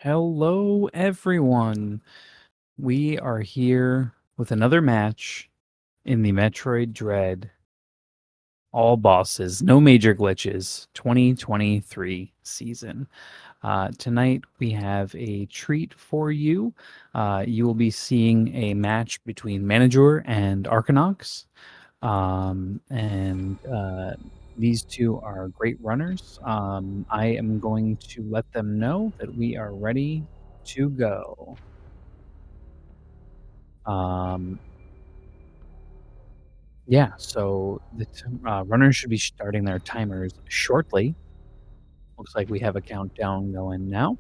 Hello, everyone. We are here with another match in the Metroid Dread All Bosses, No Major Glitches 2023 season. Tonight, we have a treat for you. You will be seeing a match between Manijure and Arcanox. These two are great runners. I am going to let them know that we are ready to go. Um, yeah, so the runners should be starting their timers shortly. Looks like we have a countdown going now.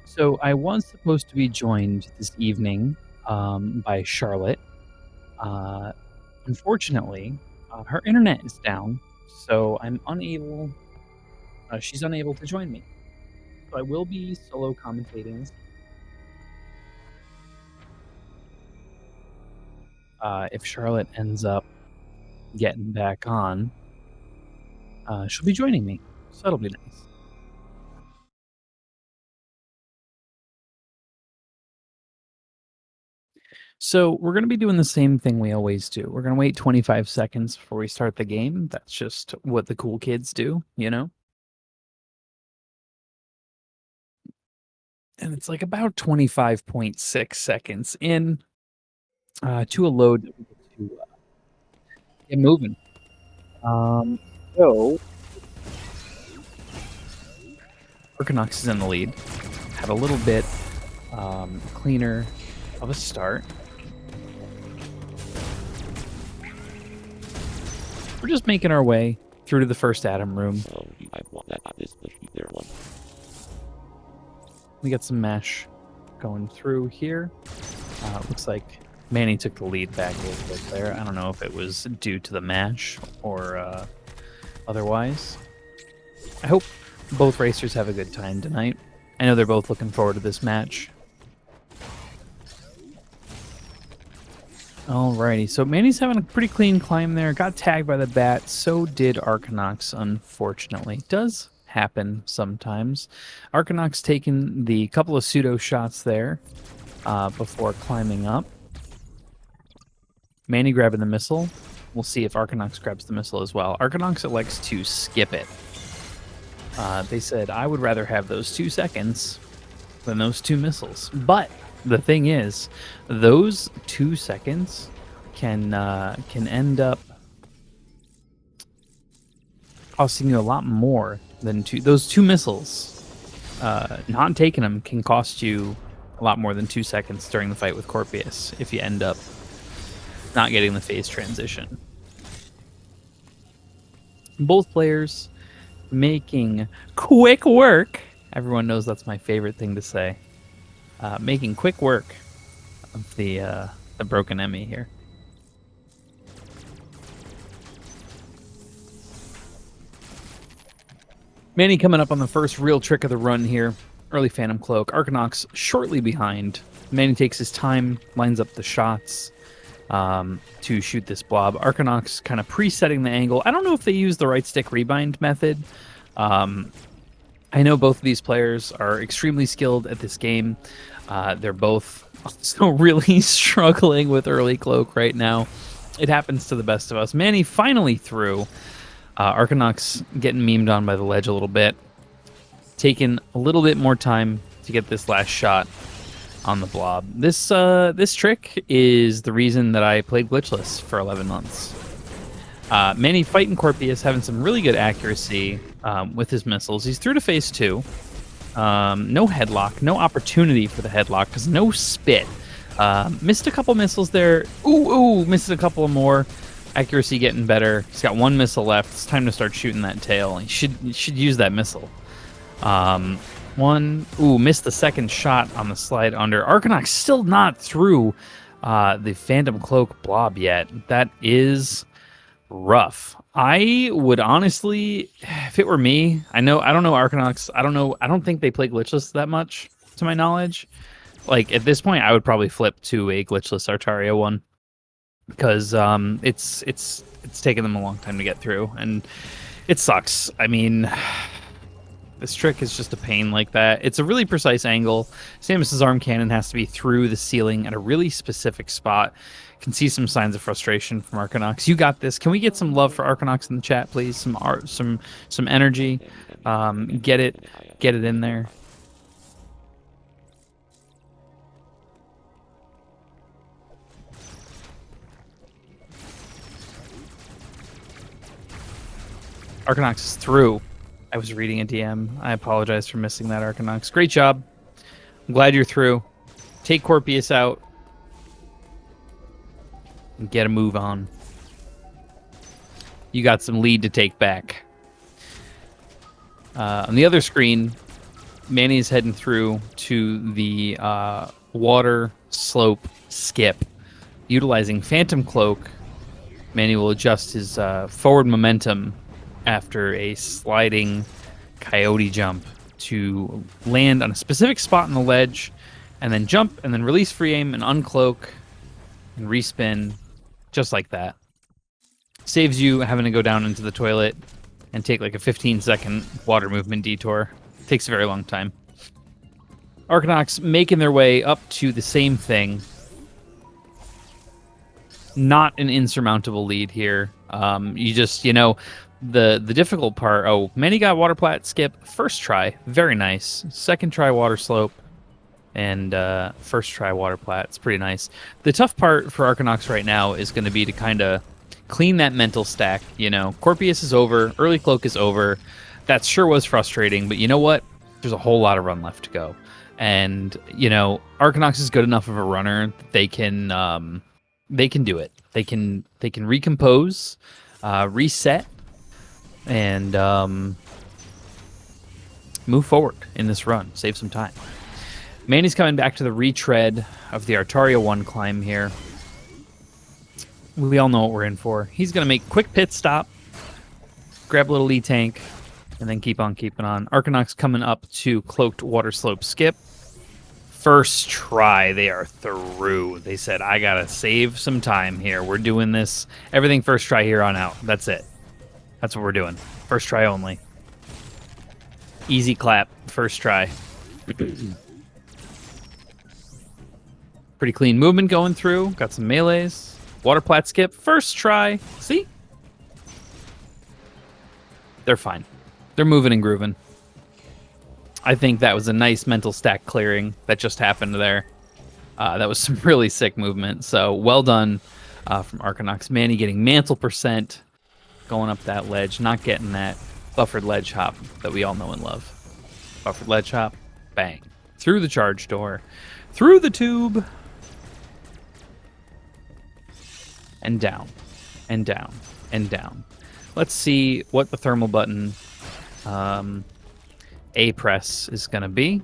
So I was supposed to be joined this evening by Charlotte. Uh, Unfortunately, her internet is down, so I'm unable. She's unable to join me. So I will be solo commentating. If Charlotte ends up getting back on, she'll be joining me. So that'll be nice. So we're going to be doing the same thing we always do. We're going to wait 25 seconds before we start the game. That's just what the cool kids do, you know? And it's like about 25.6 seconds in to a load that we get to get moving. So Arcanox is in the lead. Had a little bit cleaner of a start. We're just making our way through to the first Atom room. We got some mesh going through here. Looks like Manny took the lead back a little bit there. I don't know if it was due to the mash or otherwise. I hope both racers have a good time tonight. I know they're both looking forward to this match. Alrighty, so Manny's having a pretty clean climb there. Got tagged by the bat. So did Arcanox, unfortunately. Does happen sometimes. Arcanox taking the couple of pseudo shots there before climbing up. Manny grabbing the missile. We'll see if Arcanox grabs the missile as well. Arcanox likes to skip it. They said, I would rather have those 2 seconds than those 2 missiles. But the thing is, those 2 seconds can end up costing you a lot more than those 2 missiles. Not taking them can cost you a lot more than 2 seconds during the fight with Corpius if you end up not getting the phase transition. Both players making quick work. Everyone knows that's my favorite thing to say. Making quick work of the broken Emmy here. Manny coming up on the first real trick of the run here. Early Phantom Cloak. Arcanox shortly behind. Manny takes his time, lines up the shots to shoot this blob. Arcanox kind of presetting the angle. I don't know if they use the right stick rebind method. I know both of these players are extremely skilled at this game. They're both also really struggling with early cloak right now. It happens to the best of us. Manny finally through. Arcanox getting memed on by the ledge a little bit. Taking a little bit more time to get this last shot on the blob. This trick is the reason that I played glitchless for 11 months. Manny fighting Corpius, having some really good accuracy with his missiles. He's through to phase 2. No headlock, no opportunity for the headlock because no spit. Missed a couple missiles there. Ooh, missed a couple more. Accuracy getting better. He's got 1 missile left. It's time to start shooting that tail. He should use that missile. Missed the second shot on the slide under. Arcanox still not through the Phantom Cloak blob yet. That is rough. I would honestly, if it were me, I don't know Arcanox. I don't think they play glitchless that much, to my knowledge. Like at this point, I would probably flip to a glitchless Artaria one because it's taken them a long time to get through, and It sucks. I mean, this trick is just a pain like that. It's a really precise angle. Samus's arm cannon has to be through the ceiling at a really specific spot. Can see some signs of frustration from Arcanox. You got this. Can we get some love for Arcanox in the chat, please? Some art, some energy. Get it in there. Arcanox is through. I was reading a DM. I apologize for missing that, Arcanox. Great job. I'm glad you're through. Take Corpius out. And get a move on. You got some lead to take back. On the other screen, Manny's heading through to the water slope skip. Utilizing Phantom Cloak, Manny will adjust his forward momentum after a sliding coyote jump to land on a specific spot on the ledge, and then jump, and then release free aim and uncloak and respin just like that. Saves you having to go down into the toilet and take like a 15-second water movement detour. Takes a very long time. Arcanox making their way up to the same thing. Not an insurmountable lead here. You just, the difficult part. Oh, Manny got water plat skip first try, very nice. Second try water slope, and first try water plat. It's pretty nice. The tough part for Arcanox right now is going to be to kind of clean that mental stack. Corpius is over, early cloak is over. That sure was frustrating, but you know what? There's a whole lot of run left to go, and Arcanox is good enough of a runner that they can do it. They can recompose, reset, and move forward in this run. Save some time. Manny's coming back to the retread of the Artaria 1 climb here. We all know what we're in for. He's going to make a quick pit stop, grab a little E-tank, and then keep on keeping on. Arcanox coming up to cloaked water slope skip. First try, they are through. They said, I got to save some time here. We're doing this. Everything first try here on out. That's it. That's what we're doing. First try only. Easy clap. First try. Pretty clean movement going through. Got some melees. Water plat skip. First try. See? They're fine. They're moving and grooving. I think that was a nice mental stack clearing that just happened there. That was some really sick movement. So well done from Arcanox. Manny getting mantle percent. Going up that ledge. Not getting that buffered ledge hop that we all know and love. Buffered ledge hop. Bang. Through the charge door. Through the tube. And down. And down. And down. Let's see what the thermal button A press is going to be.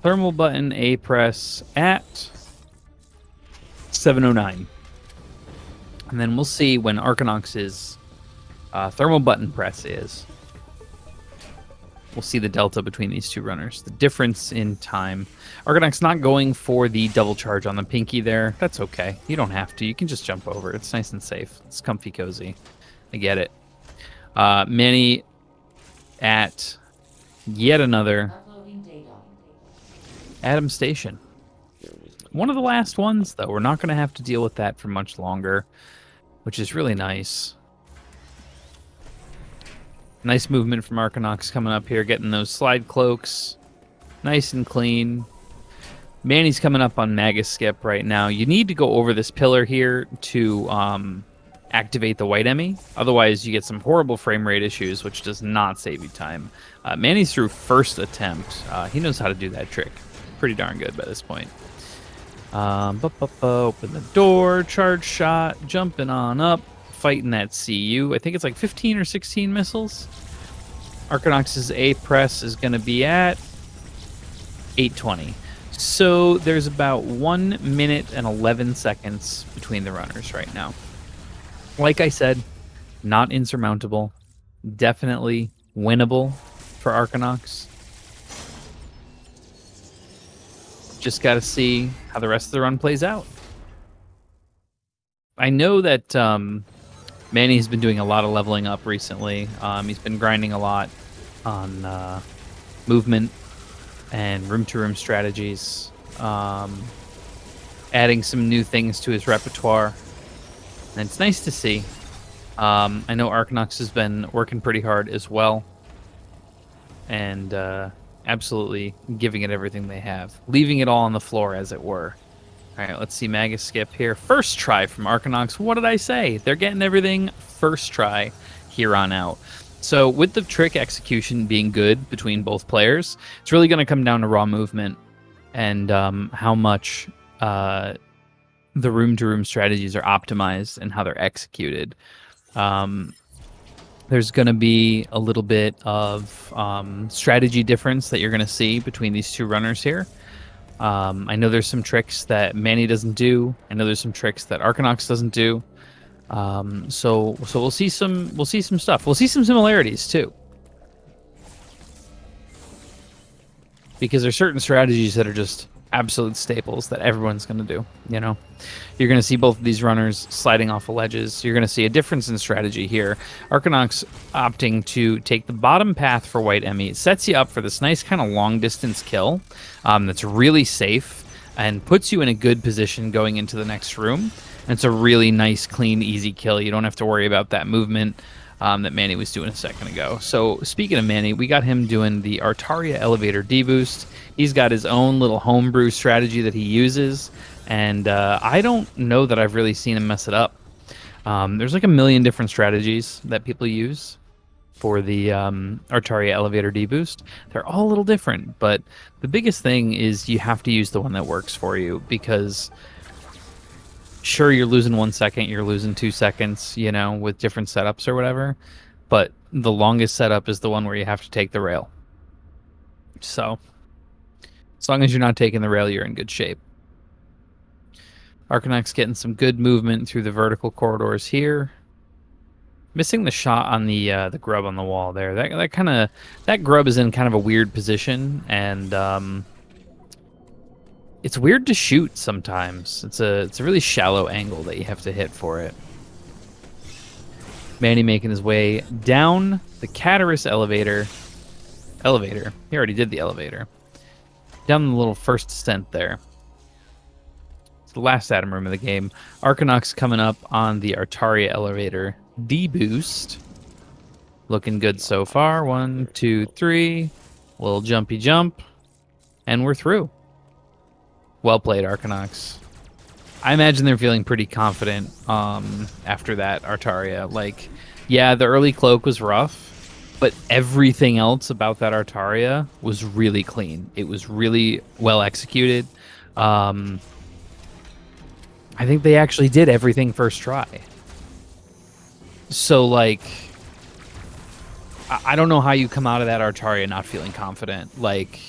Thermal button A press at 7:09. And then we'll see when Arcanox's thermal button press is. We'll see the delta between these two runners. The difference in time. Arcanox not going for the double charge on the pinky there. That's okay. You don't have to. You can just jump over. It's nice and safe. It's comfy cozy. I get it. Manny at yet another Atom Station. One of the last ones, though. We're not going to have to deal with that for much longer, which is really nice. Nice movement from Arcanox coming up here, getting those slide cloaks nice and clean. Manny's coming up on Magus Skip right now. You need to go over this pillar here to activate the white Emmy. Otherwise, you get some horrible frame rate issues, which does not save you time. Manny's through first attempt. He knows how to do that trick. Pretty darn good by this point. Open the door, charge shot, jumping on up, fighting that CU. I think it's like 15 or 16 missiles. Arcanox's A press is going to be at 8:20. So there's about 1 minute and 11 seconds between the runners right now. Like I said, not insurmountable. Definitely winnable for Arcanox. Just got to see how the rest of the run plays out. I know that Manny's been doing a lot of leveling up recently. He's been grinding a lot on movement and room-to-room strategies, adding some new things to his repertoire, and it's nice to see. I know Arcanox has been working pretty hard as well, and absolutely giving it everything they have, leaving it all on the floor, as it were. All right, let's see Magus skip here. First try from Arcanox. What did I say? They're getting everything first try here on out. So with the trick execution being good between both players, it's really going to come down to raw movement and how much the room-to-room strategies are optimized and how they're executed. There's going to be a little bit of strategy difference that you're going to see between these two runners here. I know there's some tricks that Manny doesn't do. I know there's some tricks that Arcanox doesn't do. So we'll see some stuff. We'll see some similarities too, because there's certain strategies that are just absolute staples that everyone's going to do. You know, you're going to see both of these runners sliding off of ledges. You're going to see a difference in strategy here. Arcanox opting to take the bottom path for White Emmy. It sets you up for this nice kind of long distance kill that's really safe and puts you in a good position going into the next room. And it's a really nice, clean, easy kill. You don't have to worry about that movement that Manny was doing a second ago. So speaking of Manny, we got him doing the Artaria Elevator D-Boost. He's got his own little homebrew strategy that he uses, and I don't know that I've really seen him mess it up. There's like a million different strategies that people use for the Artaria Elevator D-Boost. They're all a little different, but the biggest thing is you have to use the one that works for you, because sure, you're losing 1 second, you're losing 2 seconds, you know, with different setups or whatever, but the longest setup is the one where you have to take the rail. So as long as you're not taking the rail, you're in good shape. Arcanox getting some good movement through the vertical corridors here. Missing the shot on the grub on the wall there. That grub is in kind of a weird position, and it's weird to shoot sometimes. It's a really shallow angle that you have to hit for it. Manny making his way down the Catarus elevator. He already did the elevator. Down the little first descent there. It's the last Atom Room of the game. Arcanox coming up on the Artaria Elevator D-Boost. Looking good so far. 1, 2, 3. Little jumpy jump. And we're through. Well played, Arcanox. I imagine they're feeling pretty confident after that Artaria. Like, yeah, the early cloak was rough, but everything else about that Artaria was really clean. It was really well executed. I think they actually did everything first try. So, like, I don't know how you come out of that Artaria not feeling confident. Like,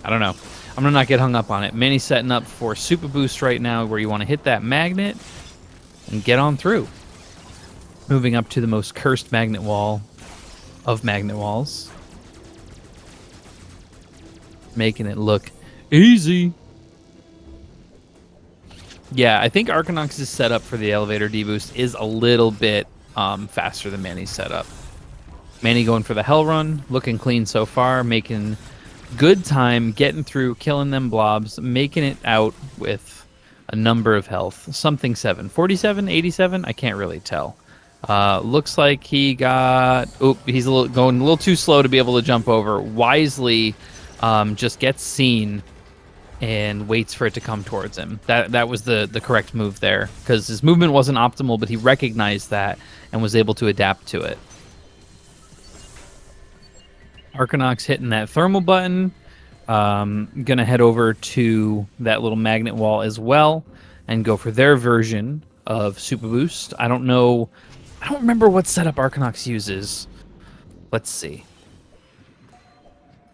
I don't know. I'm going to not get hung up on it. Manny's setting up for Super Boost right now, where you want to hit that magnet and get on through. Moving up to the most cursed magnet wall of magnet walls. Making it look easy. Yeah, I think Arcanox's setup for the elevator D-Boost is a little bit faster than Manny's setup. Manny going for the Hell Run, looking clean so far, making good time, getting through, killing them blobs, making it out with a number of health. Something 7. 47, 87? I can't really tell. Looks like he got... Oop, he's going a little too slow to be able to jump over. Wisely just gets seen and waits for it to come towards him. That was the correct move there, because his movement wasn't optimal, but he recognized that and was able to adapt to it. Arcanox hitting that thermal button. Gonna head over to that little magnet wall as well and go for their version of Super Boost. I don't remember what setup Arcanox uses. Let's see.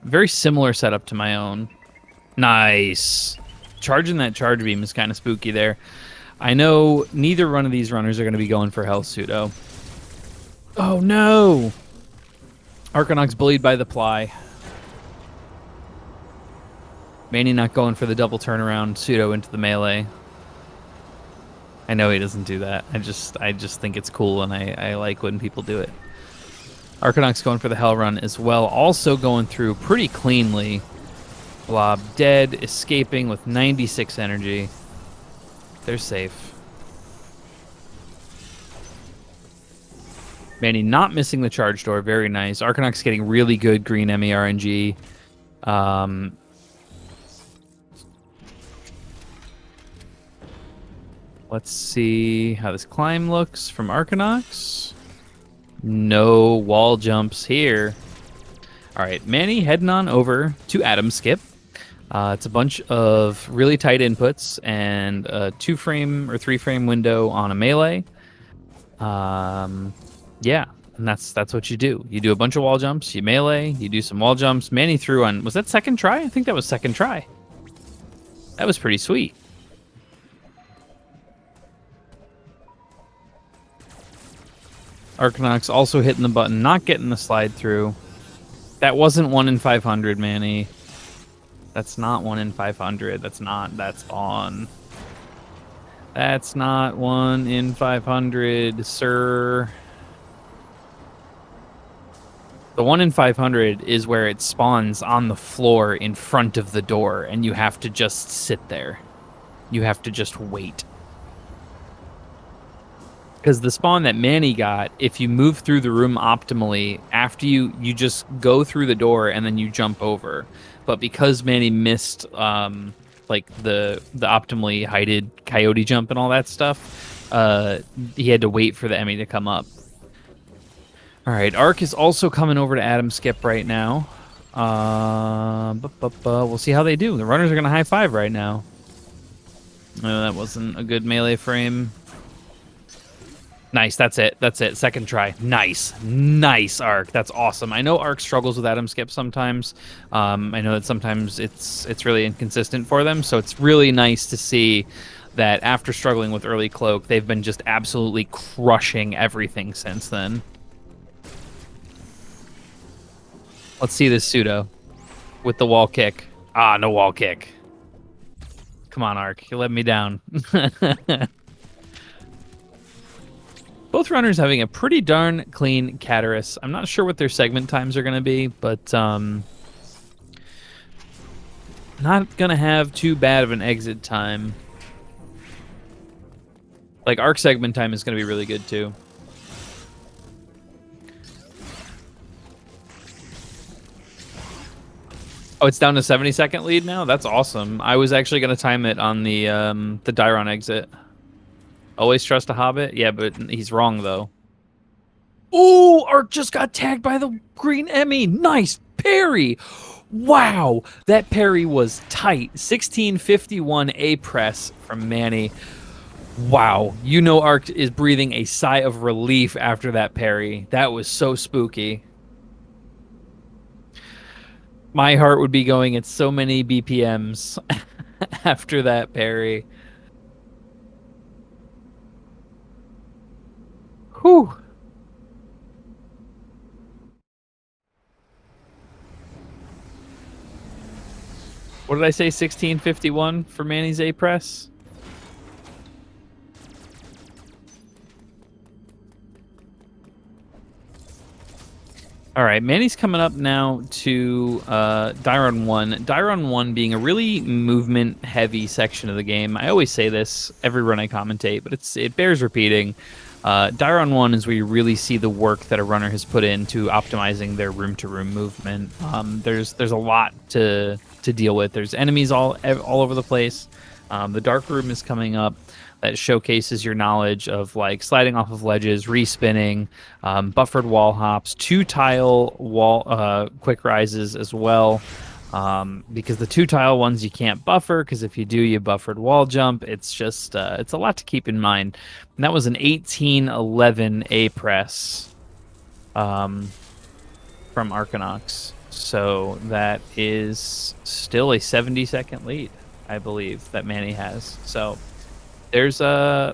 Very similar setup to my own. Nice. Charging that charge beam is kind of spooky there. I know neither one of these runners are going to be going for Hell Pseudo. Oh no! Arcanox bullied by the Ply. Manny not going for the double turnaround Pseudo into the melee. I know he doesn't do that. I just think it's cool, and I like when people do it. Arcanox going for the Hell Run as well, also going through pretty cleanly. Blob dead, escaping with 96 energy. They're safe. Manny not missing the charge door, very nice. Arcanox getting really good green ME RNG. Let's see how this climb looks from Arcanox. No wall jumps here. All right, Manny heading on over to Atom Skip. It's a bunch of really tight inputs and a 2-frame or 3-frame window on a melee. Yeah, and that's what you do. You do a bunch of wall jumps, you melee, you do some wall jumps. Manny threw on, was that second try? I think that was second try. That was pretty sweet. Arcanox also hitting the button, not getting the slide through. That wasn't 1 in 500, Manny. That's not 1 in 500. That's on. That's not 1 in 500, sir. The 1 in 500 is where it spawns on the floor in front of the door, and you have to just sit there. You have to just wait. Because the spawn that Manny got, if you move through the room optimally, after you just go through the door and then you jump over. But because Manny missed like the optimally heighted coyote jump and all that stuff, he had to wait for the Emmy to come up. All right, Arc is also coming over to Atom Skip right now. We'll see how they do. The runners are going to high five right now. No, that wasn't a good melee frame. Nice, that's it. Second try. Nice, Arc. That's awesome. I know Arc struggles with Atom Skip sometimes. I know that sometimes it's really inconsistent for them, so it's really nice to see that after struggling with early Cloak, they've been just absolutely crushing everything since then. Let's see this pseudo with the wall kick. Ah, no wall kick. Come on, Arc. You let me down. Both runners having a pretty darn clean Cataris. I'm not sure what their segment times are going to be, but not going to have too bad of an exit time. Like, Arc segment time is going to be really good, too. Oh, it's down to 70-second lead now? That's awesome. I was actually going to time it on the Dairon exit. Always trust a Hobbit? Yeah, but he's wrong, though. Oh, Arc just got tagged by the green Emmy. Nice parry. Wow, that parry was tight. 1651 A-press from Manny. Wow, you know Arc is breathing a sigh of relief after that parry. That was so spooky. My heart would be going at so many BPMs after that parry. Whew. What did I say? 1651 for Manny's A-press? All right, Manny's coming up now to Dairon 1. Dairon 1 being a really movement-heavy section of the game. I always say this every run I commentate, but it bears repeating. Dairon 1 is where you really see the work that a runner has put into optimizing their room-to-room movement. There's a lot to deal with. There's enemies all over the place. The dark room is coming up. That showcases your knowledge of like sliding off of ledges, respinning, buffered wall hops, 2-tile wall quick rises as well. Because the 2-tile ones you can't buffer, because if you do, you buffered wall jump. It's just it's a lot to keep in mind. And that was an 1811 A-press from Arcanox. So that is still a 70-second lead, I believe, that Manny has. So there's a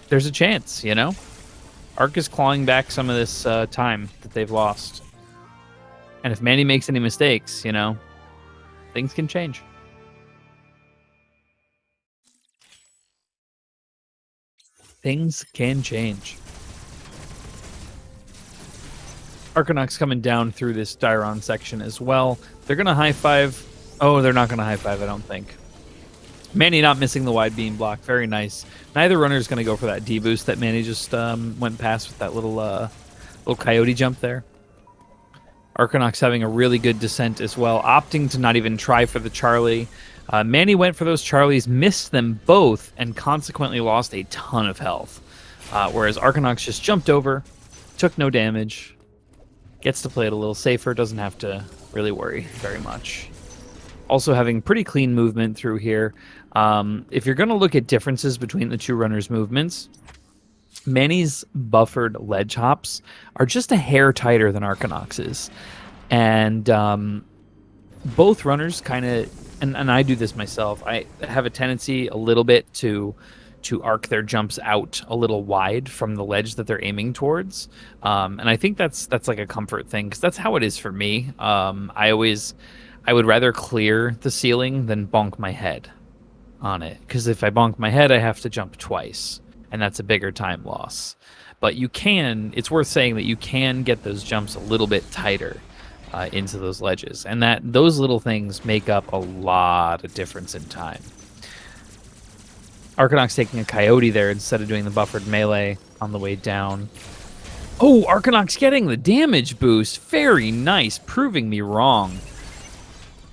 chance, you know? Arc is clawing back some of this time that they've lost. And if Manny makes any mistakes, you know, things can change. things can change. Arcanox coming down through this Dyron section as well. They're going to high five. Oh, they're not going to high five, I don't think. Manny not missing the wide beam block. Very nice. Neither runner is going to go for that D-boost that Manny just went past with that little coyote jump there. Arcanox having a really good descent as well, opting to not even try for the Charlie. Manny went for those Charlies, missed them both, and consequently lost a ton of health. Whereas Arcanox just jumped over, took no damage, gets to play it a little safer, doesn't have to really worry very much. Also having pretty clean movement through here. If you're going to look at differences between the two runners' movements, Manny's buffered ledge hops are just a hair tighter than Arcanox's. And both runners kind of, and I do this myself, I have a tendency a little bit to arc their jumps out a little wide from the ledge that they're aiming towards. And I think that's like a comfort thing, because that's how it is for me. I would rather clear the ceiling than bonk my head on it, because if I bonk my head, I have to jump twice, and that's a bigger time loss. But it's worth saying that you can get those jumps a little bit tighter into those ledges, and that those little things make up a lot of difference in time. Arcanox taking a coyote there instead of doing the buffered melee on the way down. Oh, Arcanox getting the damage boost. Very nice, proving me wrong.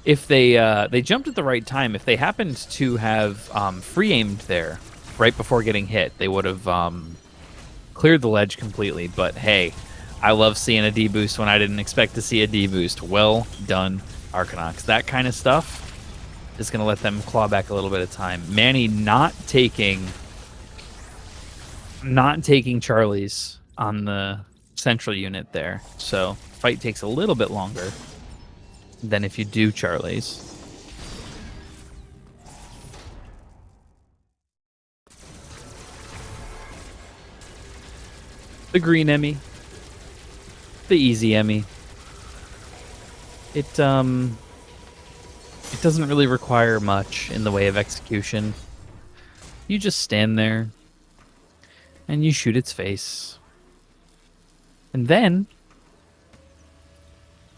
If they jumped at the right time, if they happened to have free aimed there right before getting hit, they would have cleared the ledge completely. But hey, I love seeing a D-boost when I didn't expect to see a D-boost. Well done, Arcanox. That kind of stuff is going to let them claw back a little bit of time. Manny not taking Charlies on the central unit there. So fight takes a little bit longer than if you do Charlies. The green Emmy. The easy Emmy. It doesn't really require much in the way of execution. You just stand there and you shoot its face. And then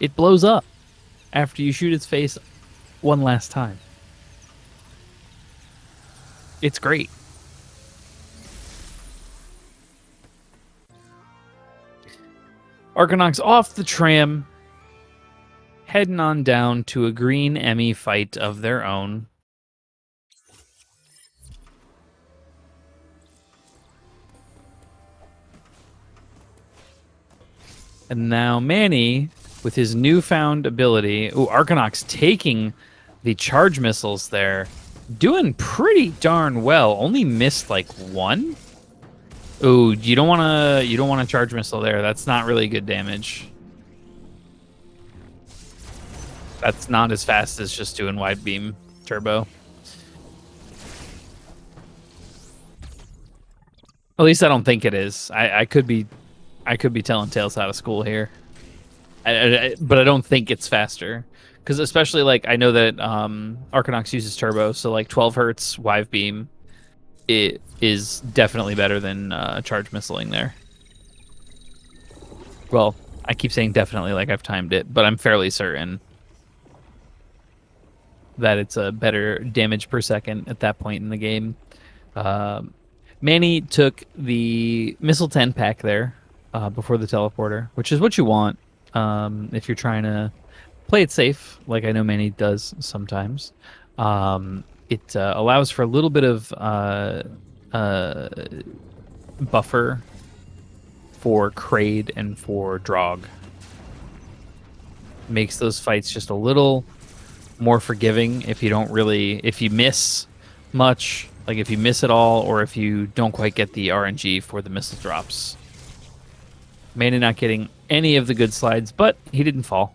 it blows up after you shoot its face one last time. It's great. Arcanox off the tram, heading on down to a green Emmy fight of their own. And now Manny, with his newfound ability... Ooh, Arcanox taking the charge missiles there. Doing pretty darn well. Only missed like one. Ooh, you don't want to charge missile there. That's not really good damage. That's not as fast as just doing wide beam turbo. At least I don't think it is. I could be telling tales out of school here. But I don't think it's faster. Because especially, like, I know that Arcanox uses turbo, so like 12 hertz wide beam, it is definitely better than charge missiling there. Well, I keep saying definitely like I've timed it, but I'm fairly certain that it's a better damage per second at that point in the game. Manny took the Missile 10 pack there before the teleporter, which is what you want if you're trying to play it safe, like I know Manny does sometimes. It allows for a little bit of buffer for Kraid and for Drog. Makes those fights just a little more forgiving if you miss much, like if you miss it all, or if you don't quite get the RNG for the missile drops. Manny not getting any of the good slides, but he didn't fall.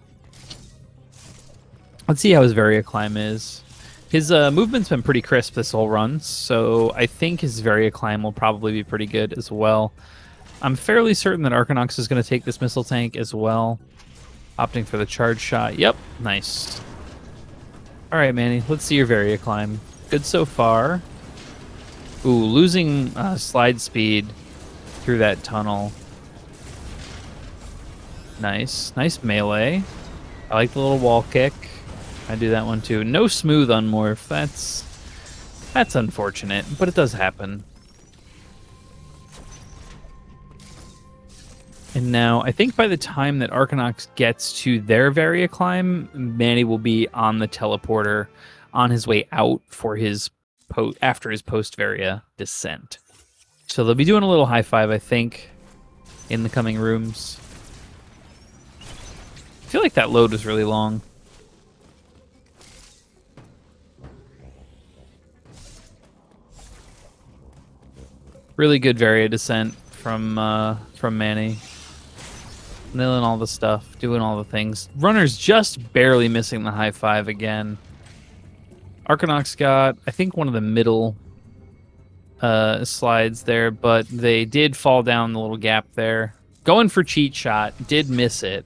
Let's see how his Varia climb is. His movement's been pretty crisp this whole run, so I think his Varia climb will probably be pretty good as well. I'm fairly certain that Arcanox is going to take this missile tank as well. Opting for the charge shot. Yep, nice. All right, Manny, let's see your Varia climb. Good so far. Ooh, losing slide speed through that tunnel. Nice. Nice melee. I like the little wall kick. I do that one too. No smooth unmorph. That's unfortunate, but it does happen. And now, I think by the time that Arcanox gets to their Varia climb, Manny will be on the teleporter on his way out for his after his post Varia descent. So they'll be doing a little high five, I think, in the coming rooms. I feel like that load was really long. Really good Varia descent from Manny. Nailing all the stuff, doing all the things. Runner's just barely missing the high five again. Arcanox got, I think, one of the middle slides there, but they did fall down the little gap there. Going for cheat shot, did miss it.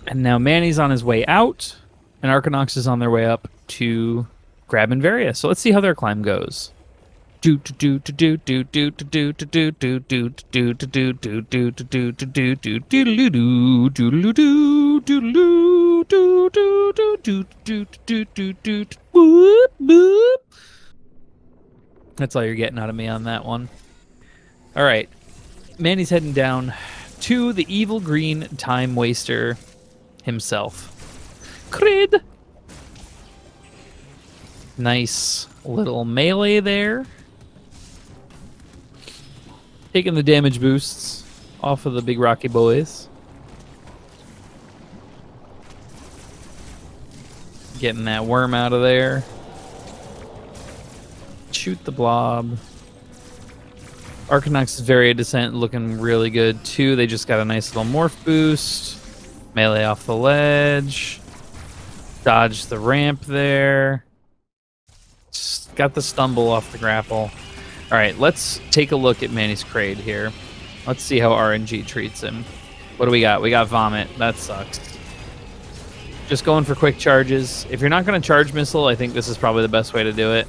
And now Manny's on his way out, and Arcanox is on their way up to grab Varia. So let's see how their climb goes. That's all you're getting out of me on that one. All right, Manny's heading down to the evil green time waster himself. Crid. Nice little melee there. Taking the damage boosts off of the big rocky boys. Getting that worm out of there. Shoot the blob. Arcanox's Varia Descent looking really good too. They just got a nice little morph boost. Melee off the ledge. Dodge the ramp there. Just got the stumble off the grapple. All right, let's take a look at Manny's Kraid here. Let's see how RNG treats him. What do we got? We got Vomit. That sucks. Just going for quick charges. If you're not going to charge missile, I think this is probably the best way to do it.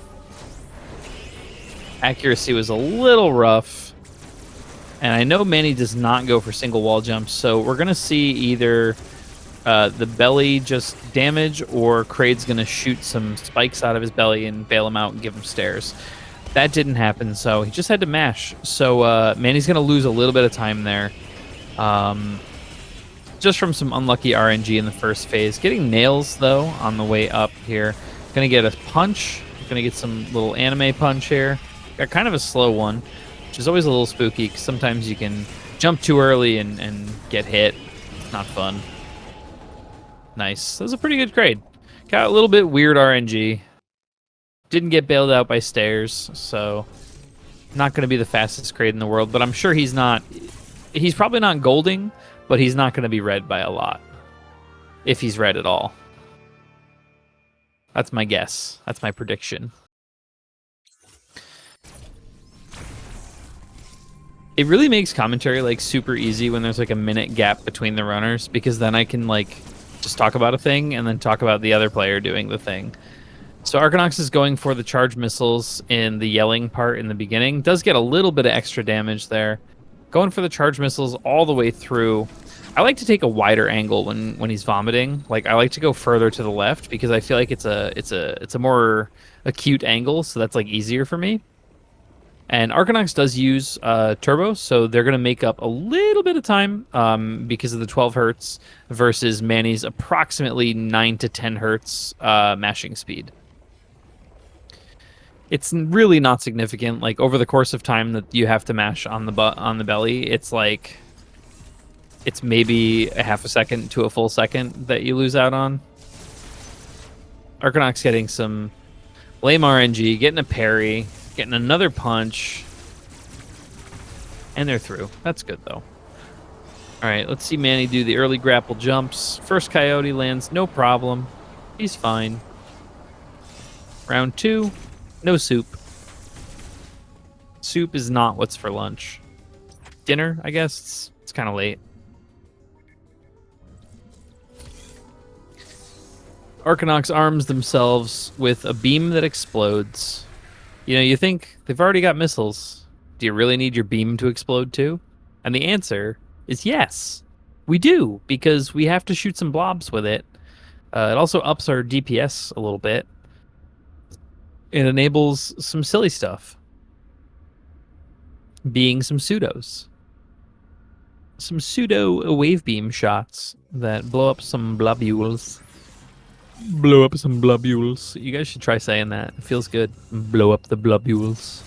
Accuracy was a little rough. And I know Manny does not go for single wall jumps, so we're going to see either the belly just damage or Kraid's going to shoot some spikes out of his belly and bail him out and give him stairs. That didn't happen, so he just had to mash. So Manny's going to lose a little bit of time there. Just from some unlucky RNG in the first phase. Getting nails, though, on the way up here. Going to get a punch. Going to get some little anime punch here. Got kind of a slow one, which is always a little spooky, because sometimes you can jump too early and get hit. It's not fun. Nice. That was a pretty good Kraid. Got a little bit weird RNG. Didn't get bailed out by stairs, so not going to be the fastest Kraid in the world, but I'm sure he's not... He's probably not golding, but he's not going to be red by a lot. If he's red at all. That's my guess. That's my prediction. It really makes commentary like super easy when there's like a minute gap between the runners, because then I can like just talk about a thing and then talk about the other player doing the thing. So Arcanox is going for the charge missiles in the yelling part in the beginning. Does get a little bit of extra damage there. Going for the charge missiles all the way through. I like to take a wider angle when he's vomiting. Like I like to go further to the left because I feel like it's a more acute angle, so that's like easier for me. And Arcanox does use turbo, so they're going to make up a little bit of time because of the 12 hertz versus Manny's approximately 9 to 10 hertz mashing speed. It's really not significant. Like over the course of time that you have to mash on the belly, it's like it's maybe a half a second to a full second that you lose out on. Arcanox getting some lame RNG, getting a parry. Getting another punch. And they're through. That's good, though. Alright, let's see Manny do the early grapple jumps. First coyote lands, no problem. He's fine. Round 2, no soup. Soup is not what's for lunch. Dinner, I guess. It's kind of late. Arcanox arms themselves with a beam that explodes. You know, you think they've already got missiles. Do you really need your beam to explode too? And the answer is yes. We do, because we have to shoot some blobs with it. It also ups our DPS a little bit. It enables some silly stuff. Being some pseudos. Some pseudo wave beam shots that blow up some blobules. Blow up some blobules. You guys should try saying that. It feels good. Blow up the blobules.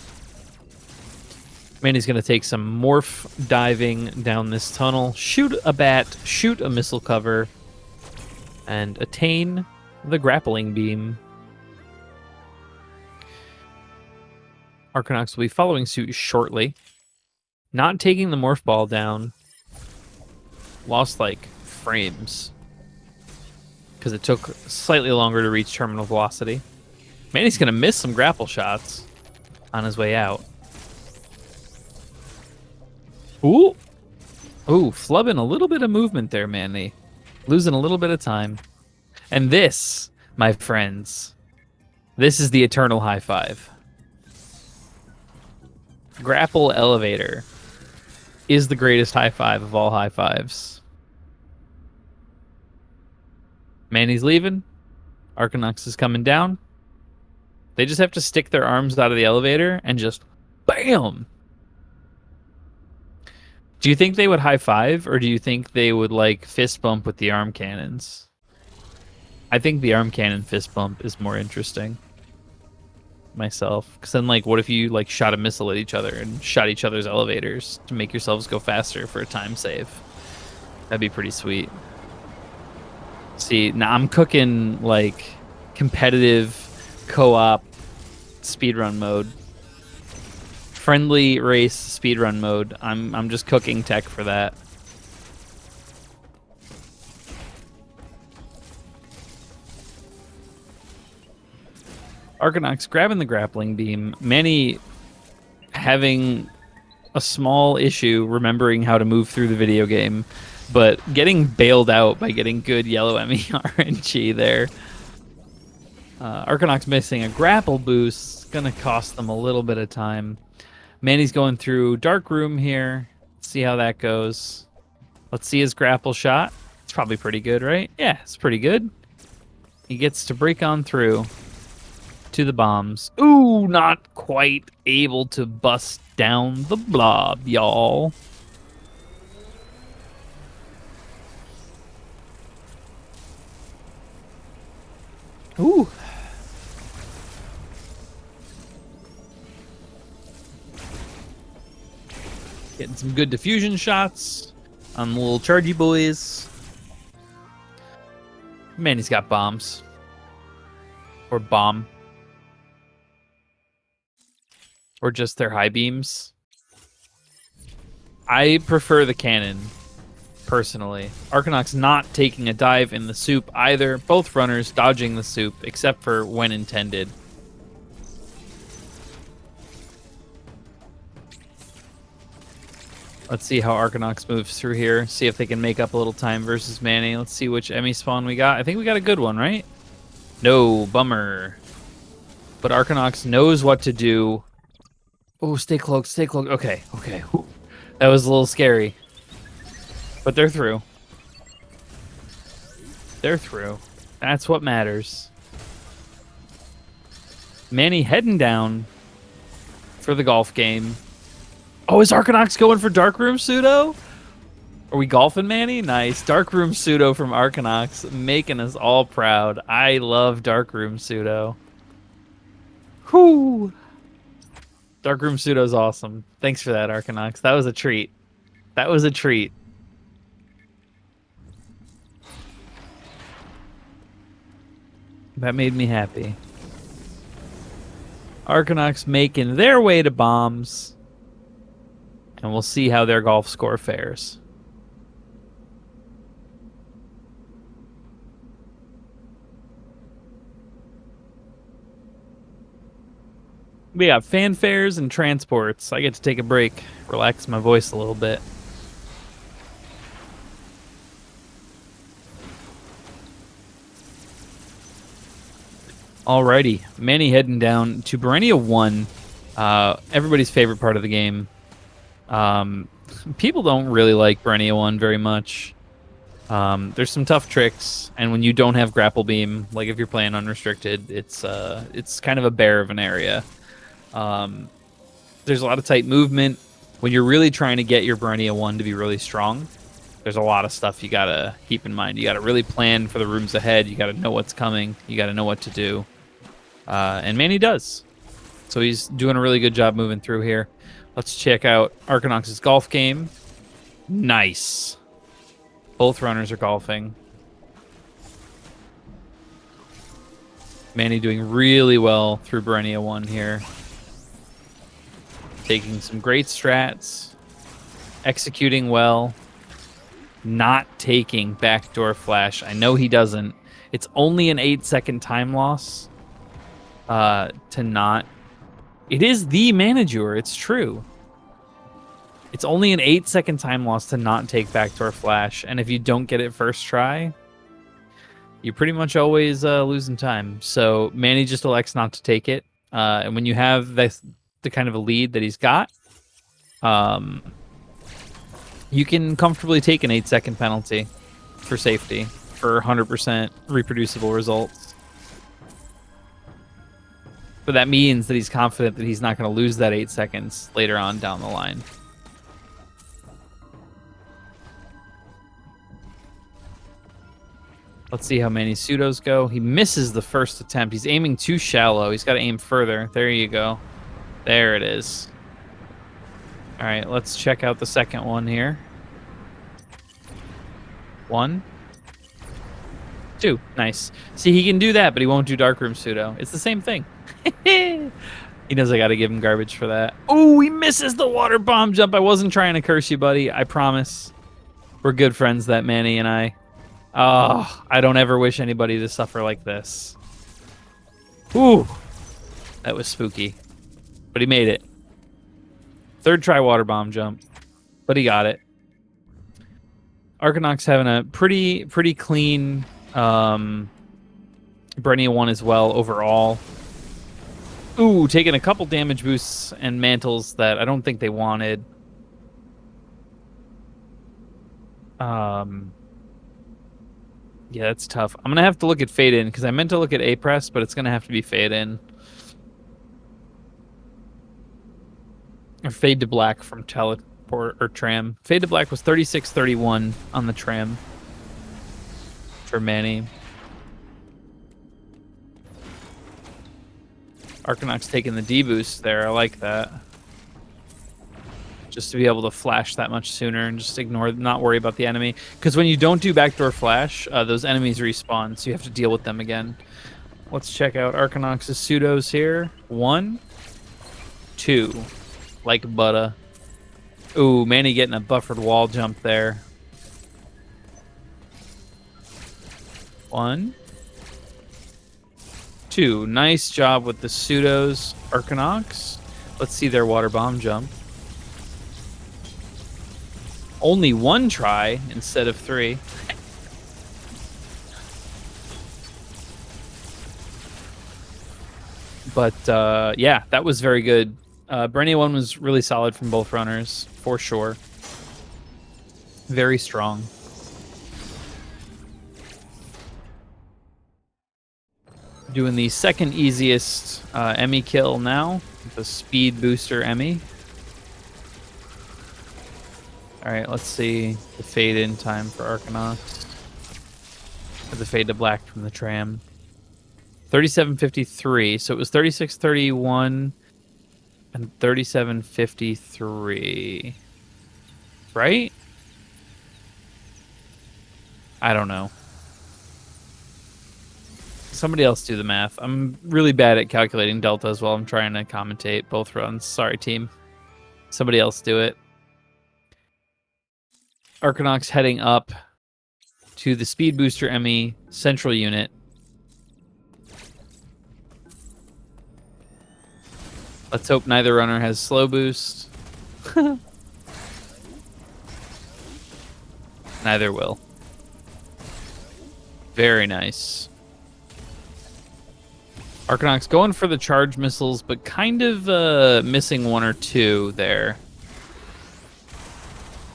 Manny's going to take some morph diving down this tunnel, shoot a bat, shoot a missile cover, and attain the grappling beam. Arcanox will be following suit shortly. Not taking the morph ball down. Lost, like, frames. Because it took slightly longer to reach terminal velocity. Manny's going to miss some grapple shots on his way out. Ooh. Ooh, flubbing a little bit of movement there, Manny. Losing a little bit of time. And this, my friends, this is the eternal high five. Grapple elevator is the greatest high five of all high fives. Manny's leaving. Arcanox is coming down. They just have to stick their arms out of the elevator and just BAM! Do you think they would high five, or do you think they would like fist bump with the arm cannons? I think the arm cannon fist bump is more interesting. Myself. Because then, like, what if you like shot a missile at each other and shot each other's elevators to make yourselves go faster for a time save? That'd be pretty sweet. See, now I'm cooking like competitive co-op speedrun mode. Friendly race speedrun mode. I'm just cooking tech for that. Arcanox grabbing the grappling beam. Manny having a small issue remembering how to move through the video game, but getting bailed out by getting good yellow ME RNG there. Arcanox missing a grapple boost. Gonna cost them a little bit of time. Manny's going through Dark Room here. Let's see how that goes. Let's see his grapple shot. It's probably pretty good, right? Yeah, it's pretty good. He gets to break on through to the bombs. Ooh, not quite able to bust down the blob, y'all. Ooh. Getting some good diffusion shots on the little chargy boys. Man, he's got bombs. Or bomb. Or just their high beams. I prefer the cannon, personally. Arcanox not taking a dive in the soup either. Both runners dodging the soup, except for when intended. Let's see how Arcanox moves through here. See if they can make up a little time versus Manny. Let's see which Emmy spawn we got. I think we got a good one, right? No, bummer. But Arcanox knows what to do. Oh, stay cloaked, stay cloaked. Okay, okay. That was a little scary. But they're through. They're through. That's what matters. Manny heading down for the golf game. Oh, is Arcanox going for Darkroom Pseudo? Are we golfing, Manny? Nice. Darkroom Pseudo from Arcanox, making us all proud. I love Darkroom Pseudo. Whoo! Darkroom Pseudo's awesome. Thanks for that, Arcanox. That was a treat. That was a treat. That made me happy. Arcanox making their way to bombs. And we'll see how their golf score fares. We got fanfares and transports. I get to take a break, relax my voice a little bit. Alrighty, Manny heading down to Berenia 1, everybody's favorite part of the game. People don't really like Berenia 1 very much. There's some tough tricks, and when you don't have Grapple Beam, like if you're playing unrestricted, it's kind of a bear of an area. There's a lot of tight movement. When you're really trying to get your Berenia 1 to be really strong, there's a lot of stuff you gotta keep in mind. You gotta really plan for the rooms ahead. You gotta know what's coming. You gotta know what to do. And Manny does. So he's doing a really good job moving through here. Let's check out Arcanox's golf game. Nice. Both runners are golfing. Manny doing really well through Berenia 1 here. Taking some great strats. Executing well. Not taking backdoor flash. I know he doesn't. It's only an 8-second time loss to not. It is the Manijure. It's true. It's only an 8-second time loss to not take backdoor flash, and if you don't get it first try, you're pretty much always losing time. So Manny just elects not to take it, and when you have the kind of a lead that he's got, you can comfortably take an 8-second penalty for safety for 100% reproducible results. But that means that he's confident that he's not going to lose that 8 seconds later on down the line. Let's see how many pseudos go. He misses the first attempt. He's aiming too shallow. He's got to aim further. There you go. There it is. All right, let's check out the second one here. 1, 2. Nice. See, he can do that, but he won't do Darkroom pseudo. It's the same thing. He knows I got to give him garbage for that. Oh, he misses the water bomb jump. I wasn't trying to curse you, buddy. I promise. We're good friends, that Manny and I. Oh, I don't ever wish anybody to suffer like this. Ooh, that was spooky. But he made it. Third try water bomb jump, but he got it. Arcanox having a pretty clean Berenia 1 as well overall. Ooh, taking a couple damage boosts and mantles that I don't think they wanted. Yeah, that's tough. I'm going to have to look at Fade In, because I meant to look at A-Press, but it's going to have to be Fade In. Or Fade to Black from Teleport or Tram. Fade to Black was 36-31 on the Tram for Manny. Arcanox taking the D-boost there. I like that. Just to be able to flash that much sooner and just not worry about the enemy. Because when you don't do backdoor flash, those enemies respawn, so you have to deal with them again. Let's check out Arcanox's pseudos here. 1, 2. Like butter. Ooh, Manny getting a buffered wall jump there. 1, 2. Nice job with the pseudos, Arcanox. Let's see their water bomb jump. Only 1 try instead of 3. But yeah, that was very good. Berenia 1 was really solid from both runners, for sure. Very strong. Doing the second easiest Emmy kill now, the Speed Booster Emmy. All right, let's see the Fade In time for Arcanox. Or the Fade to Black from the Tram. 37:53, so it was 36:31 and 37:53. Right? I don't know. Somebody else do the math. I'm really bad at calculating deltas while I'm trying to commentate both runs. Sorry, team. Somebody else do it. Arcanox heading up to the Speed Booster Emmy Central Unit. Let's hope neither runner has slow boost. Neither will. Very nice. Arcanox going for the charge missiles, but kind of missing one or two there.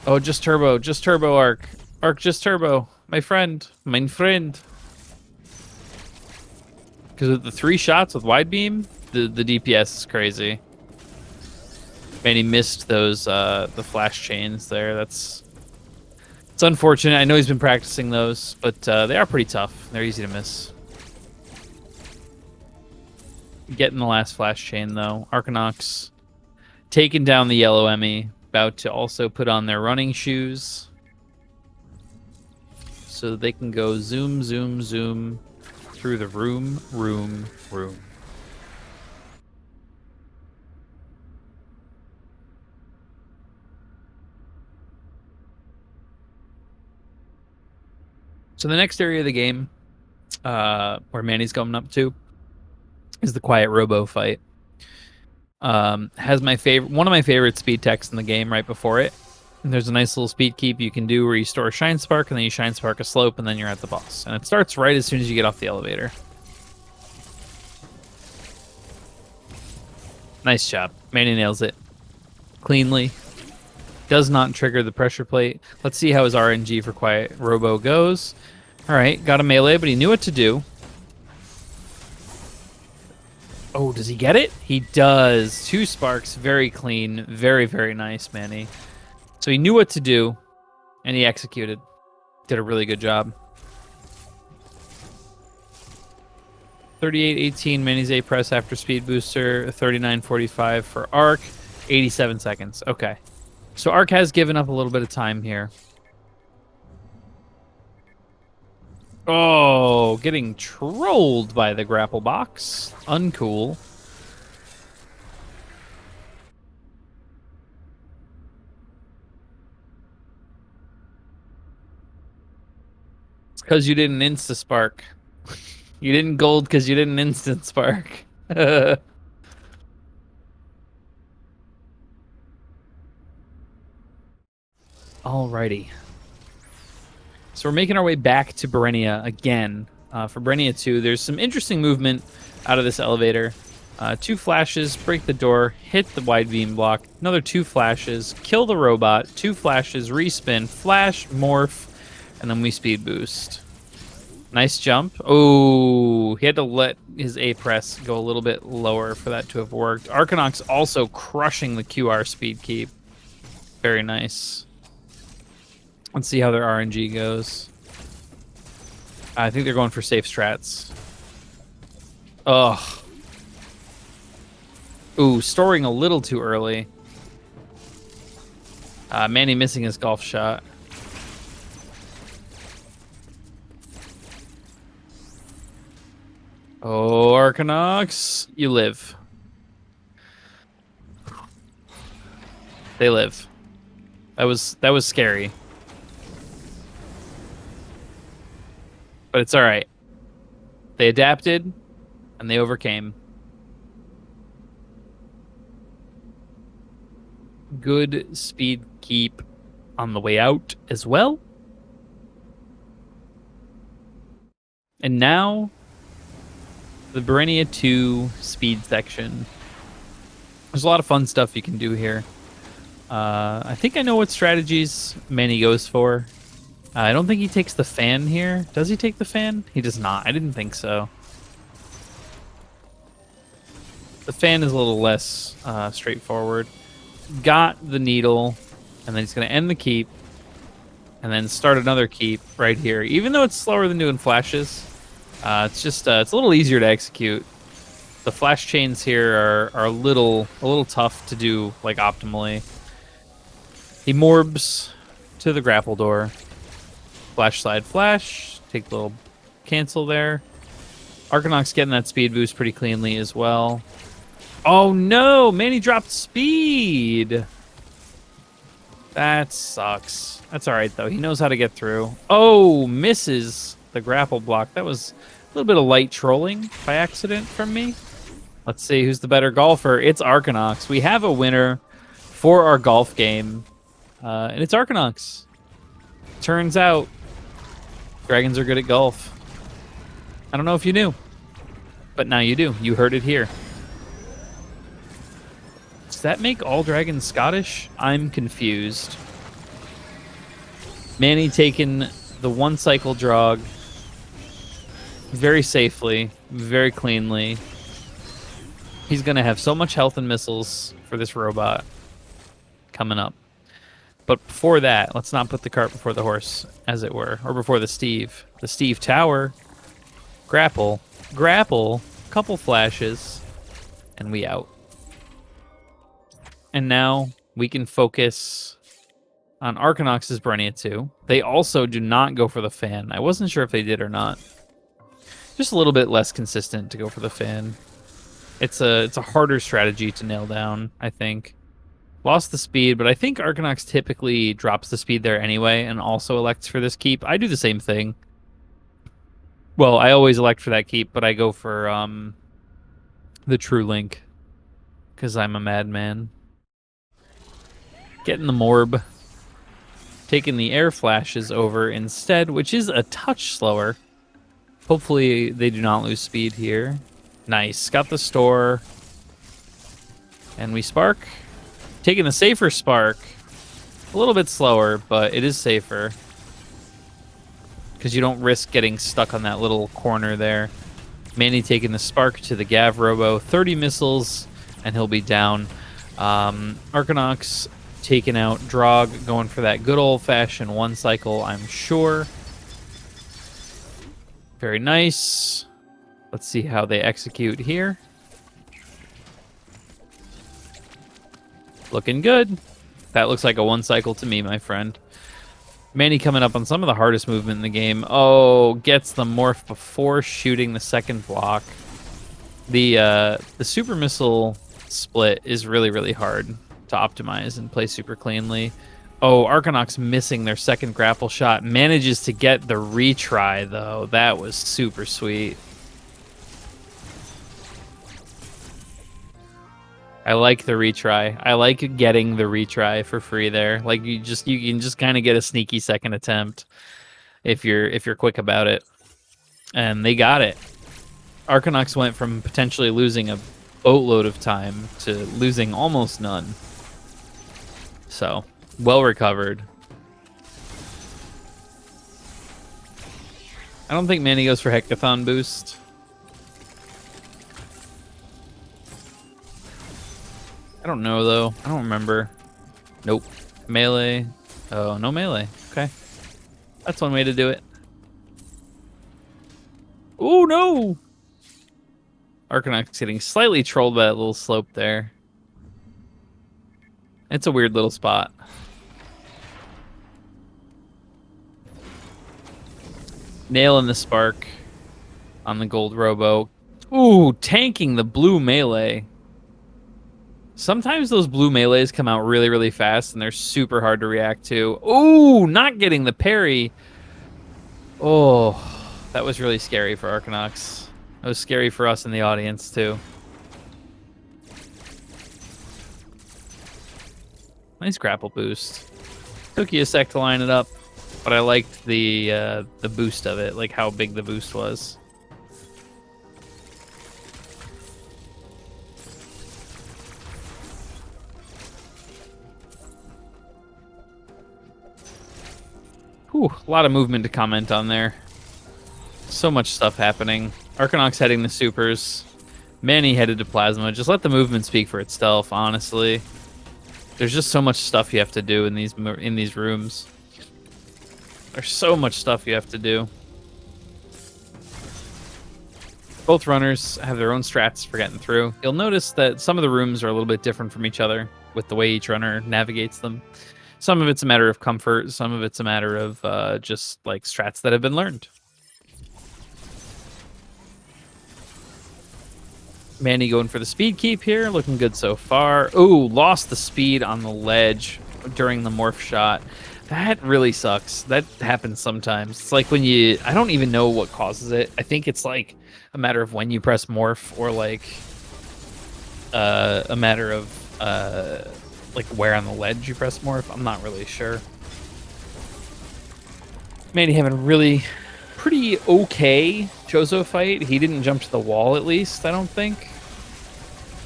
Oh, just turbo, Arc. Arc, just turbo. My friend. Mein friend. Because with the 3 shots with wide beam, the DPS is crazy. Man, he missed those the flash chains there. It's unfortunate. I know he's been practicing those, but they are pretty tough. They're easy to miss. Getting the last flash chain though. Arcanox taking down the yellow Emmy. About to also put on their running shoes so they can go zoom, zoom, zoom through the room. So the next area of the game, where Manny's going up to, is the Quiet Robo fight. Has one of my favorite speed techs in the game right before it. And there's a nice little speed keep you can do where you store a Shine Spark and then you Shine Spark a slope and then you're at the boss. And it starts right as soon as you get off the elevator. Nice job. Manny nails it cleanly. Does not trigger the pressure plate. Let's see how his RNG for Quiet Robo goes. Alright, got a melee, but he knew what to do. Oh, does he get it? He does. 2 sparks, very clean. Very, very nice, Manny. So he knew what to do, and he executed. Did a really good job. 38-18, Manny's A press after speed booster. 39-45 for Arc. 87 seconds. Okay. So Arc has given up a little bit of time here. Oh, getting trolled by the grapple box. Uncool. It's because you didn't insta-spark. You didn't gold because you didn't instant spark. Alrighty. So we're making our way back to Berenia again. For Berenia 2, there's some interesting movement out of this elevator. 2 flashes, break the door, hit the wide beam block, another 2 flashes, kill the robot, 2 flashes, respin, flash, morph, and then we speed boost. Nice jump. Oh, he had to let his A press go a little bit lower for that to have worked. Arcanox also crushing the QR speed keep. Very nice. Let's see how their RNG goes. I think they're going for safe strats. Ugh. Ooh, storing a little too early. Manny missing his golf shot. Oh, Arcanox, you live. They live. That was scary. But it's all right. They adapted, and they overcame. Good speed keep on the way out as well. And now, the Berenia 2 speed section. There's a lot of fun stuff you can do here. I think I know what strategies Manny goes for. I don't think he takes the fan here. Does he take the fan? He does not. I didn't think so. The fan is a little less straightforward. Got the needle, and then he's going to end the keep, and then start another keep right here. Even though it's slower than doing flashes, it's just it's a little easier to execute. The flash chains here are a little tough to do like optimally. He morbs to the grapple door. Flash slide flash. Take the little cancel there. Arcanox getting that speed boost pretty cleanly as well. Oh no! Manny dropped speed! That sucks. That's alright though. He knows how to get through. Oh! Misses the grapple block. That was a little bit of light trolling by accident from me. Let's see who's the better golfer. It's Arcanox. We have a winner for our golf game. And it's Arcanox. Turns out, dragons are good at golf. I don't know if you knew. but now you do. You heard it here. Does that make all dragons Scottish? I'm confused. Manny taking the 1 cycle drog very safely, very cleanly. He's going to have so much health and missiles for this robot coming up. But before that, let's not put the cart before the horse, as it were, or before the Steve. The Steve Tower, grapple, couple flashes, and we out. And now we can focus on Arcanox's Brenia 2. They also do not go for the fan. I wasn't sure if they did or not. Just a little bit less consistent to go for the fan. It's a harder strategy to nail down, I think. Lost the speed, but I think Arcanox typically drops the speed there anyway and also elects for this keep. I do the same thing. Well, I always elect for that keep, but I go for the True Link because I'm a madman. Getting the Morb. Taking the air flashes over instead, which is a touch slower. Hopefully they do not lose speed here. Nice. Got the store. And we spark. Taking the safer spark. A little bit slower, but it is safer. Because you don't risk getting stuck on that little corner there. Manny taking the spark to the Gav Robo. 30 missiles, and he'll be down. Arcanox taking out Drog, going for that good old-fashioned 1 cycle, I'm sure. Very nice. Let's see how they execute here. Looking good. That looks like a 1 cycle to me, my friend. Manny coming up on some of the hardest movement in the game. Oh, gets the morph before shooting the second block. The super missile split is really, really hard to optimize and play super cleanly. Oh, Arcanox missing their second grapple shot. Manages to get the retry, though. That was super sweet. I like the retry. I like getting the retry for free there. Like you can just kind of get a sneaky second attempt if you're quick about it. And they got it. Arcanox went from potentially losing a boatload of time to losing almost none. So, well recovered. I don't think Manny goes for Hecathon boost. I don't know, though. I don't remember. Nope. Melee. Oh, no melee. Okay. That's one way to do it. Oh, no! Arcanox getting slightly trolled by that little slope there. It's a weird little spot. Nailing the spark on the gold robo. Ooh, tanking the blue melee. Sometimes those blue melees come out really, really fast, and they're super hard to react to. Ooh, not getting the parry. Oh, that was really scary for Arcanox. It was scary for us in the audience, too. Nice grapple boost. Took you a sec to line it up, but I liked the boost of it, like how big the boost was. Whew, a lot of movement to comment on there. So much stuff happening. Arcanox heading the supers. Manny headed to Plasma. Just let the movement speak for itself, honestly. There's just so much stuff you have to do in these rooms. There's so much stuff you have to do. Both runners have their own strats for getting through. You'll notice that some of the rooms are a little bit different from each other with the way each runner navigates them. Some of it's a matter of comfort. Some of it's a matter of just like strats that have been learned. Manny going for the speed keep here. Looking good so far. Ooh, lost the speed on the ledge during the morph shot. That really sucks. That happens sometimes. It's like when you... I don't even know what causes it. I think it's like a matter of when you press morph or like a matter of like where on the ledge you press morph. I'm not really sure. Manny having a really pretty okay Chozo fight. He didn't jump to the wall, at least, I don't think.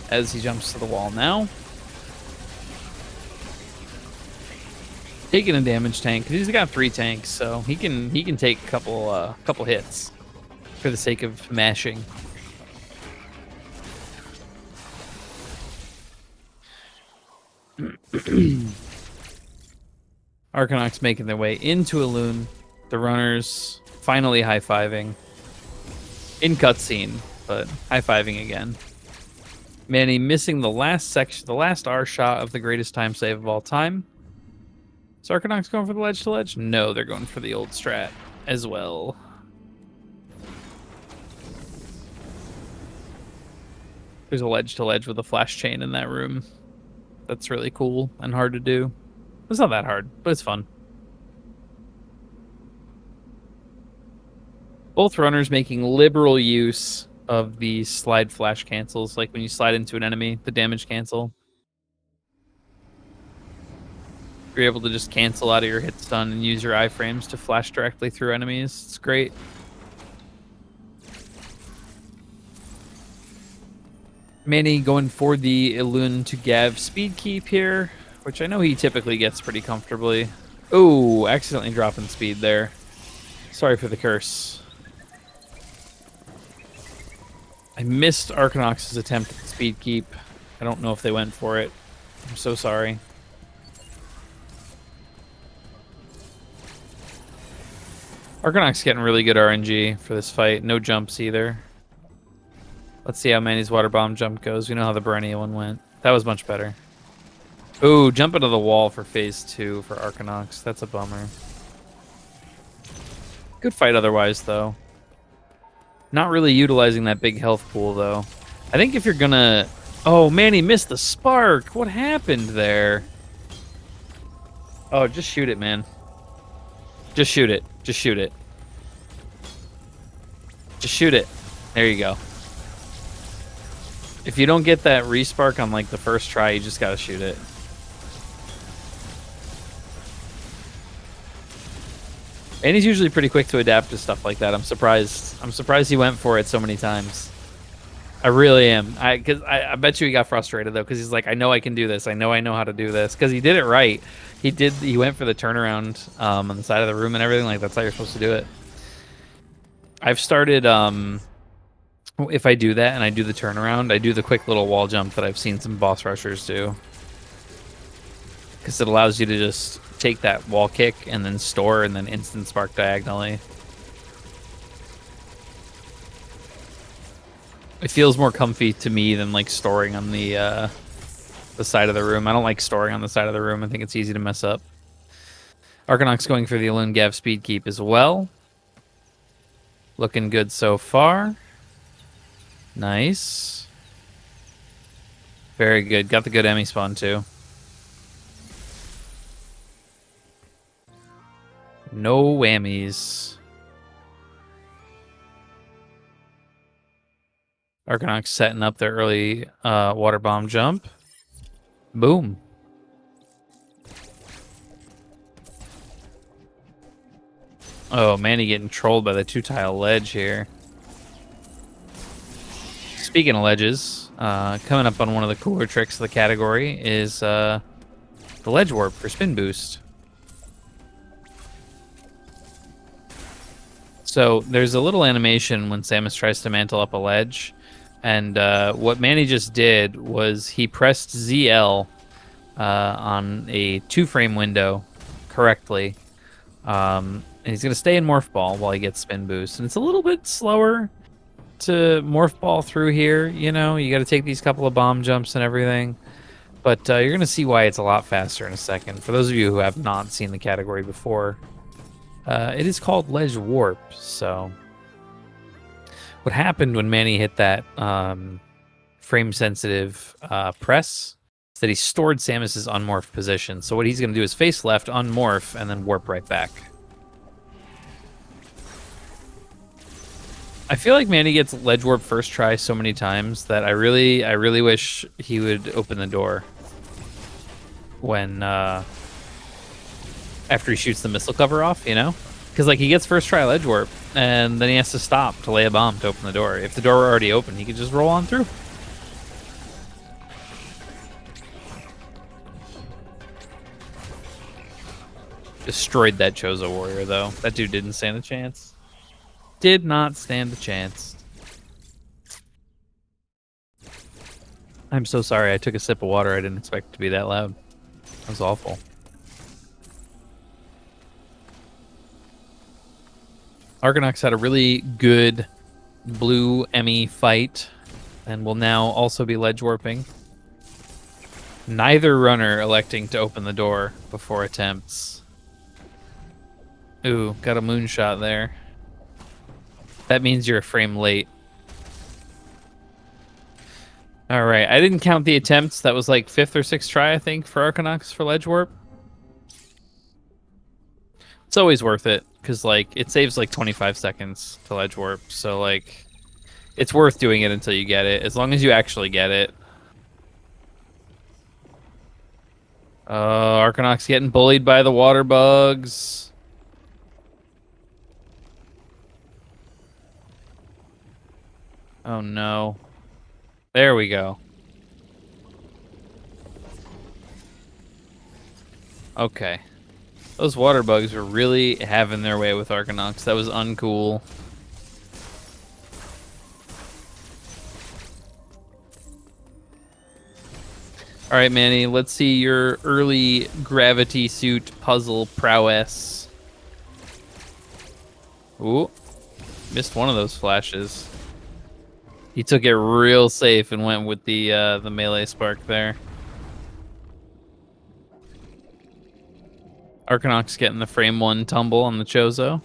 As he jumps to the wall now. Taking a damage tank. He's got 3 tanks, so he can take a couple hits for the sake of mashing. Arcanox making their way into a loon. The runners finally high-fiving. In cutscene, but high-fiving again. Manny missing the last section, the last R shot of the greatest time save of all time. Is Arcanox going for the ledge to ledge? No, they're going for the old strat as well. There's a ledge to ledge with a flash chain in that room. That's really cool and hard to do. It's not that hard, but it's fun. Both runners making liberal use of the slide flash cancels, like when you slide into an enemy, the damage cancel. You're able to just cancel out of your hit stun and use your iframes to flash directly through enemies. It's great. Manny going for the Elune to Gav speed keep here, which I know he typically gets pretty comfortably. Oh, accidentally dropping speed there. Sorry for the curse. I missed Arcanox's attempt at the speed keep. I don't know if they went for it. I'm so sorry. Arcanox getting really good RNG for this fight. No jumps either. Let's see how Manny's water bomb jump goes. We know how the Berenia one went. That was much better. Ooh, jump into the wall for phase 2 for Arcanox. That's a bummer. Good fight otherwise, though. Not really utilizing that big health pool, though. I think if you're gonna... Oh, Manny missed the spark. What happened there? Oh, just shoot it, man. Just shoot it. Just shoot it. Just shoot it. There you go. If you don't get that respark on like the first try, you just gotta shoot it. And he's usually pretty quick to adapt to stuff like that. I'm surprised. I'm surprised he went for it so many times. I really am. I bet you he got frustrated though, because he's like, I know I can do this. I know how to do this. Because he did it right. He went for the turnaround on the side of the room and everything. Like that's how you're supposed to do it. I've started. If I do that and I do the turnaround, I do the quick little wall jump that I've seen some boss rushers do. Because it allows you to just take that wall kick and then store and then instant spark diagonally. It feels more comfy to me than like storing on the side of the room. I don't like storing on the side of the room. I think it's easy to mess up. Arcanox going for the Elune Gav speed keep as well. Looking good so far. Nice. Very good. Got the good Emmy spawn too. No whammies. Arcanox setting up their early water bomb jump. Boom. Oh, Manny getting trolled by the 2-tile ledge here. Speaking of ledges, coming up on one of the cooler tricks of the category is the ledge warp for spin boost. So there's a little animation when Samus tries to mantle up a ledge, and what Manny just did was he pressed ZL on a 2-frame window correctly, and he's going to stay in Morph Ball while he gets spin boost, and it's a little bit slower to Morph Ball through here. You know, you got to take these couple of bomb jumps and everything, but you're going to see why it's a lot faster in a second. For those of you who have not seen the category before, it is called Ledge Warp. So what happened when Manny hit that frame-sensitive press is that he stored Samus's unmorph position. So what he's going to do is face left, unmorph, and then warp right back. I feel like Manny gets ledge warp first try so many times that I really wish he would open the door when after he shoots the missile cover off, you know? Because, like, he gets first try ledge warp, and then he has to stop to lay a bomb to open the door. If the door were already open, he could just roll on through. Destroyed that Chozo warrior, though. That dude didn't stand a chance. Did not stand a chance. I'm so sorry. I took a sip of water. I didn't expect it to be that loud. That was awful. Arcanox had a really good blue Emmy fight and will now also be ledge warping. Neither runner electing to open the door before attempts. Ooh, got a moonshot there. That means you're a frame late. All right, I didn't count the attempts. That was like 5th or 6th try, I think, for Arcanox for ledge warp. It's always worth it because, like, it saves like 25 seconds to ledge warp. So, like, it's worth doing it until you get it, as long as you actually get it. Arcanox getting bullied by the water bugs. Oh no. There we go. Okay. Those water bugs were really having their way with Arcanox. That was uncool. All right, Manny, let's see your early gravity suit puzzle prowess. Ooh, missed one of those flashes. He took it real safe and went with the melee spark there. Arcanox getting the frame 1 tumble on the Chozo.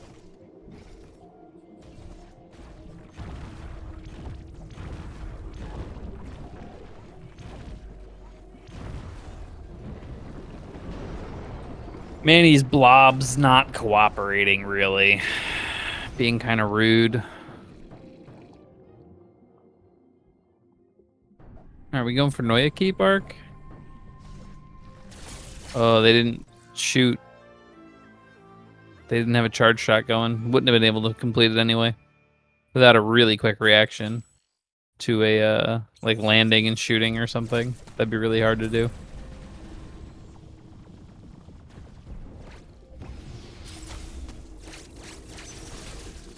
Manny's blob's not cooperating, really. Being kind of rude. Are we going for Noya Keep arc? Oh, they didn't shoot. They didn't have a charge shot going. Wouldn't have been able to complete it anyway. Without a really quick reaction to a, like, landing and shooting or something. That'd be really hard to do.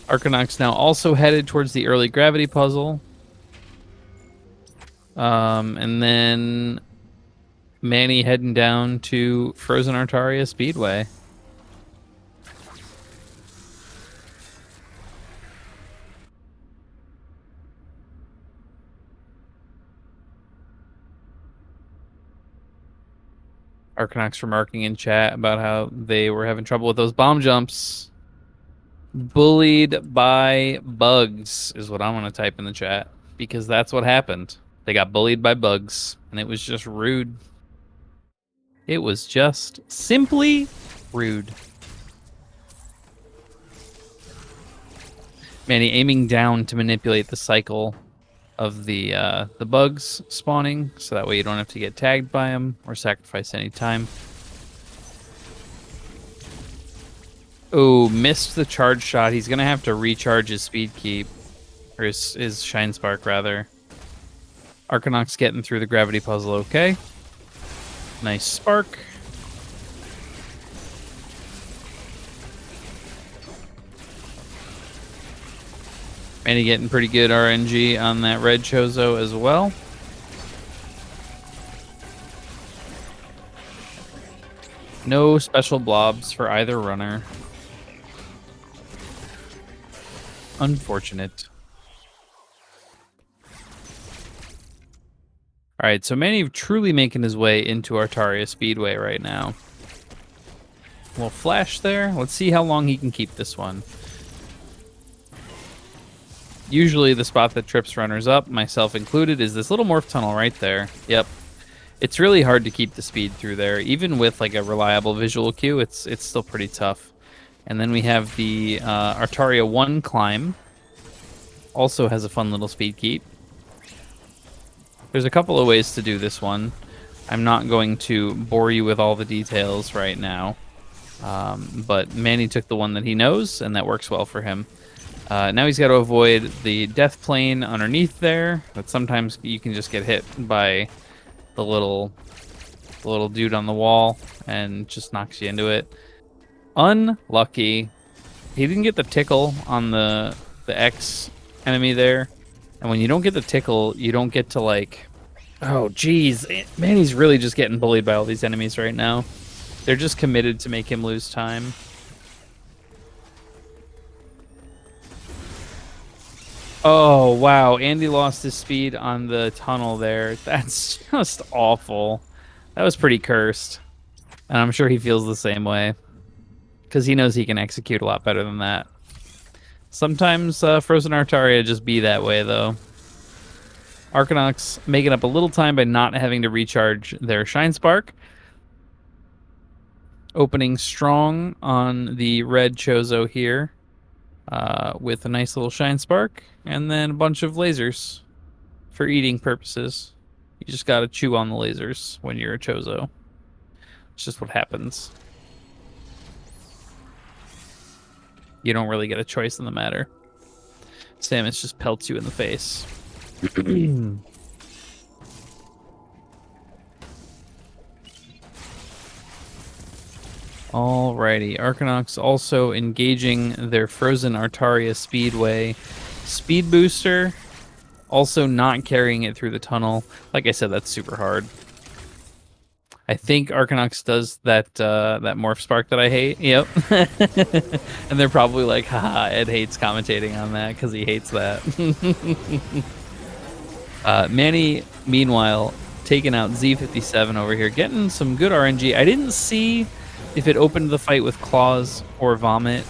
Arcanox now also headed towards the early gravity puzzle. And then Manny heading down to Frozen Artaria Speedway. Arcanox remarking in chat about how they were having trouble with those bomb jumps. Bullied by bugs is what I want to type in the chat, because that's what happened. They got bullied by bugs, and it was just rude. It was just simply rude. Manny aiming down to manipulate the cycle of the bugs spawning, so that way you don't have to get tagged by them or sacrifice any time. Oh, missed the charge shot. He's gonna have to recharge his speed keep, or his shine spark rather. Arcanox getting through the gravity puzzle okay. Nice spark. Manny getting pretty good RNG on that red Chozo as well. No special blobs for either runner. Unfortunate. All right, so Manny truly making his way into Artaria Speedway right now. Little flash there. Let's see how long he can keep this one. Usually the spot that trips runners up, myself included, is this little morph tunnel right there. Yep. It's really hard to keep the speed through there. Even with like a reliable visual cue, it's still pretty tough. And then we have the Artaria 1 climb. Also has a fun little speed keep. There's a couple of ways to do this one. I'm not going to bore you with all the details right now. But Manny took the one that he knows, and that works well for him. Now he's got to avoid the death plane underneath there. But sometimes you can just get hit by the little dude on the wall and just knocks you into it. Unlucky. He didn't get the tickle on the X enemy there. And when you don't get the tickle, you don't get to like... Oh, geez. Man, he's really just getting bullied by all these enemies right now. They're just committed to make him lose time. Oh, wow. Andy lost his speed on the tunnel there. That's just awful. That was pretty cursed. And I'm sure he feels the same way. Because he knows he can execute a lot better than that. Sometimes Frozen Artaria just be that way, though. Arcanox making up a little time by not having to recharge their Shine Spark. Opening strong on the red Chozo here. With a nice little Shine Spark. And then a bunch of lasers for eating purposes. You just gotta chew on the lasers when you're a Chozo. It's just what happens. You don't really get a choice in the matter. Samus just pelts you in the face. Alrighty, Arcanox also engaging their Frozen Artaria Speedway Speed Booster. Also not carrying it through the tunnel. Like I said, that's super hard. I think Arcanox does that that Morph Spark that I hate. Yep. And they're probably like, haha, Ed hates commentating on that because he hates that. Manny, meanwhile, taking out Z57 over here, getting some good RNG. I didn't see if it opened the fight with Claws or Vomit,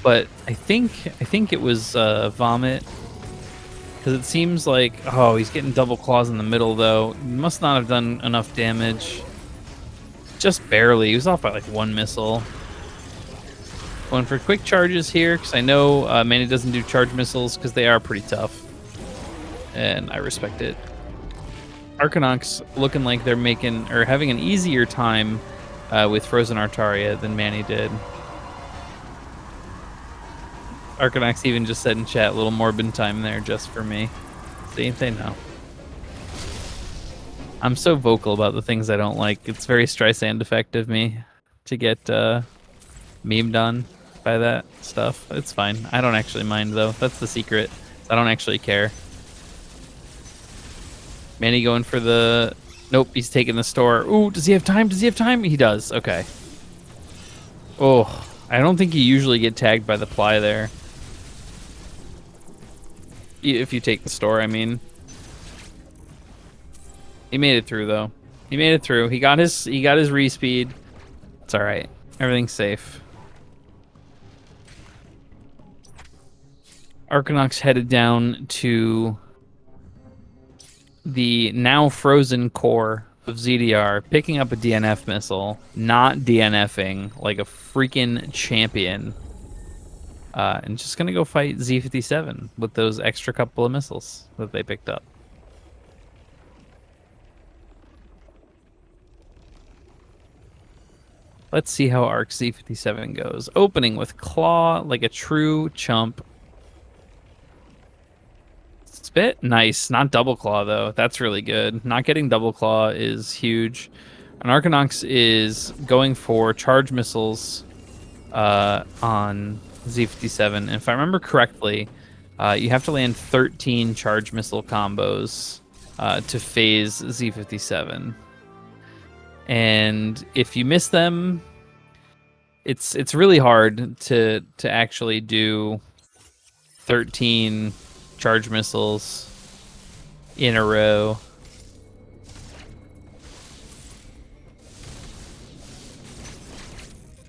but I think it was Vomit. Because it seems like, oh, he's getting double Claws in the middle, though. He must not have done enough damage. Just barely. He was off by like one missile. Going for quick charges here, because I know Manny doesn't do charge missiles because they are pretty tough. And I respect it. Arcanox looking like they're making, or having an easier time with Frozen Artaria than Manny did. Arcanox even just said in chat, a little Morbin time there just for me. See, they know. I'm so vocal about the things I don't like. It's very Streisand effect of me to get memed on by that stuff. It's fine. I don't actually mind, though. That's the secret. I don't actually care. Manny going for the... Nope, he's taking the store. Ooh, does he have time? Does he have time? He does. Okay. Oh, I don't think you usually get tagged by the ply there. If you take the store, I mean. He made it through, though. He made it through. He got his re-speed. It's all right. Everything's safe. Arcanox headed down to the now frozen core of ZDR, picking up a DNF missile, not DNFing like a freaking champion. And just going to go fight Z57 with those extra couple of missiles that they picked up. Let's see how Arc Z57 goes. Opening with Claw like a true chump. Spit? Nice. Not Double Claw, though. That's really good. Not getting Double Claw is huge. And Arcanox is going for charge missiles on Z57. And if I remember correctly, you have to land 13 charge missile combos to phase Z57. And if you miss them, it's really hard to actually do 13 charge missiles in a row.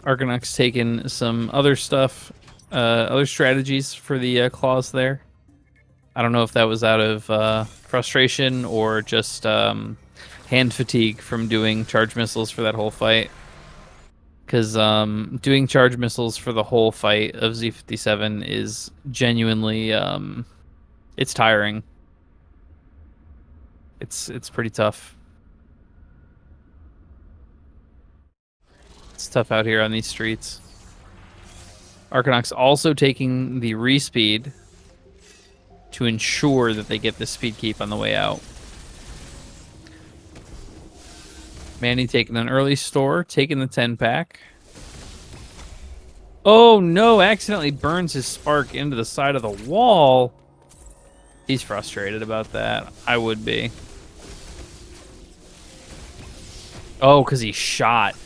Arcanox taking some other stuff, other strategies for the claws there. I don't know if that was out of frustration or just hand fatigue from doing charge missiles for that whole fight. Because doing charge missiles for the whole fight of Z57 is genuinely, it's tiring. It's pretty tough. It's tough out here on these streets. Arcanox also taking the respeed to ensure that they get the speed keep on the way out. Manny taking an early store, taking the 10-pack. Oh no, accidentally burns his spark into the side of the wall. He's frustrated about that. I would be. Oh, because he shot.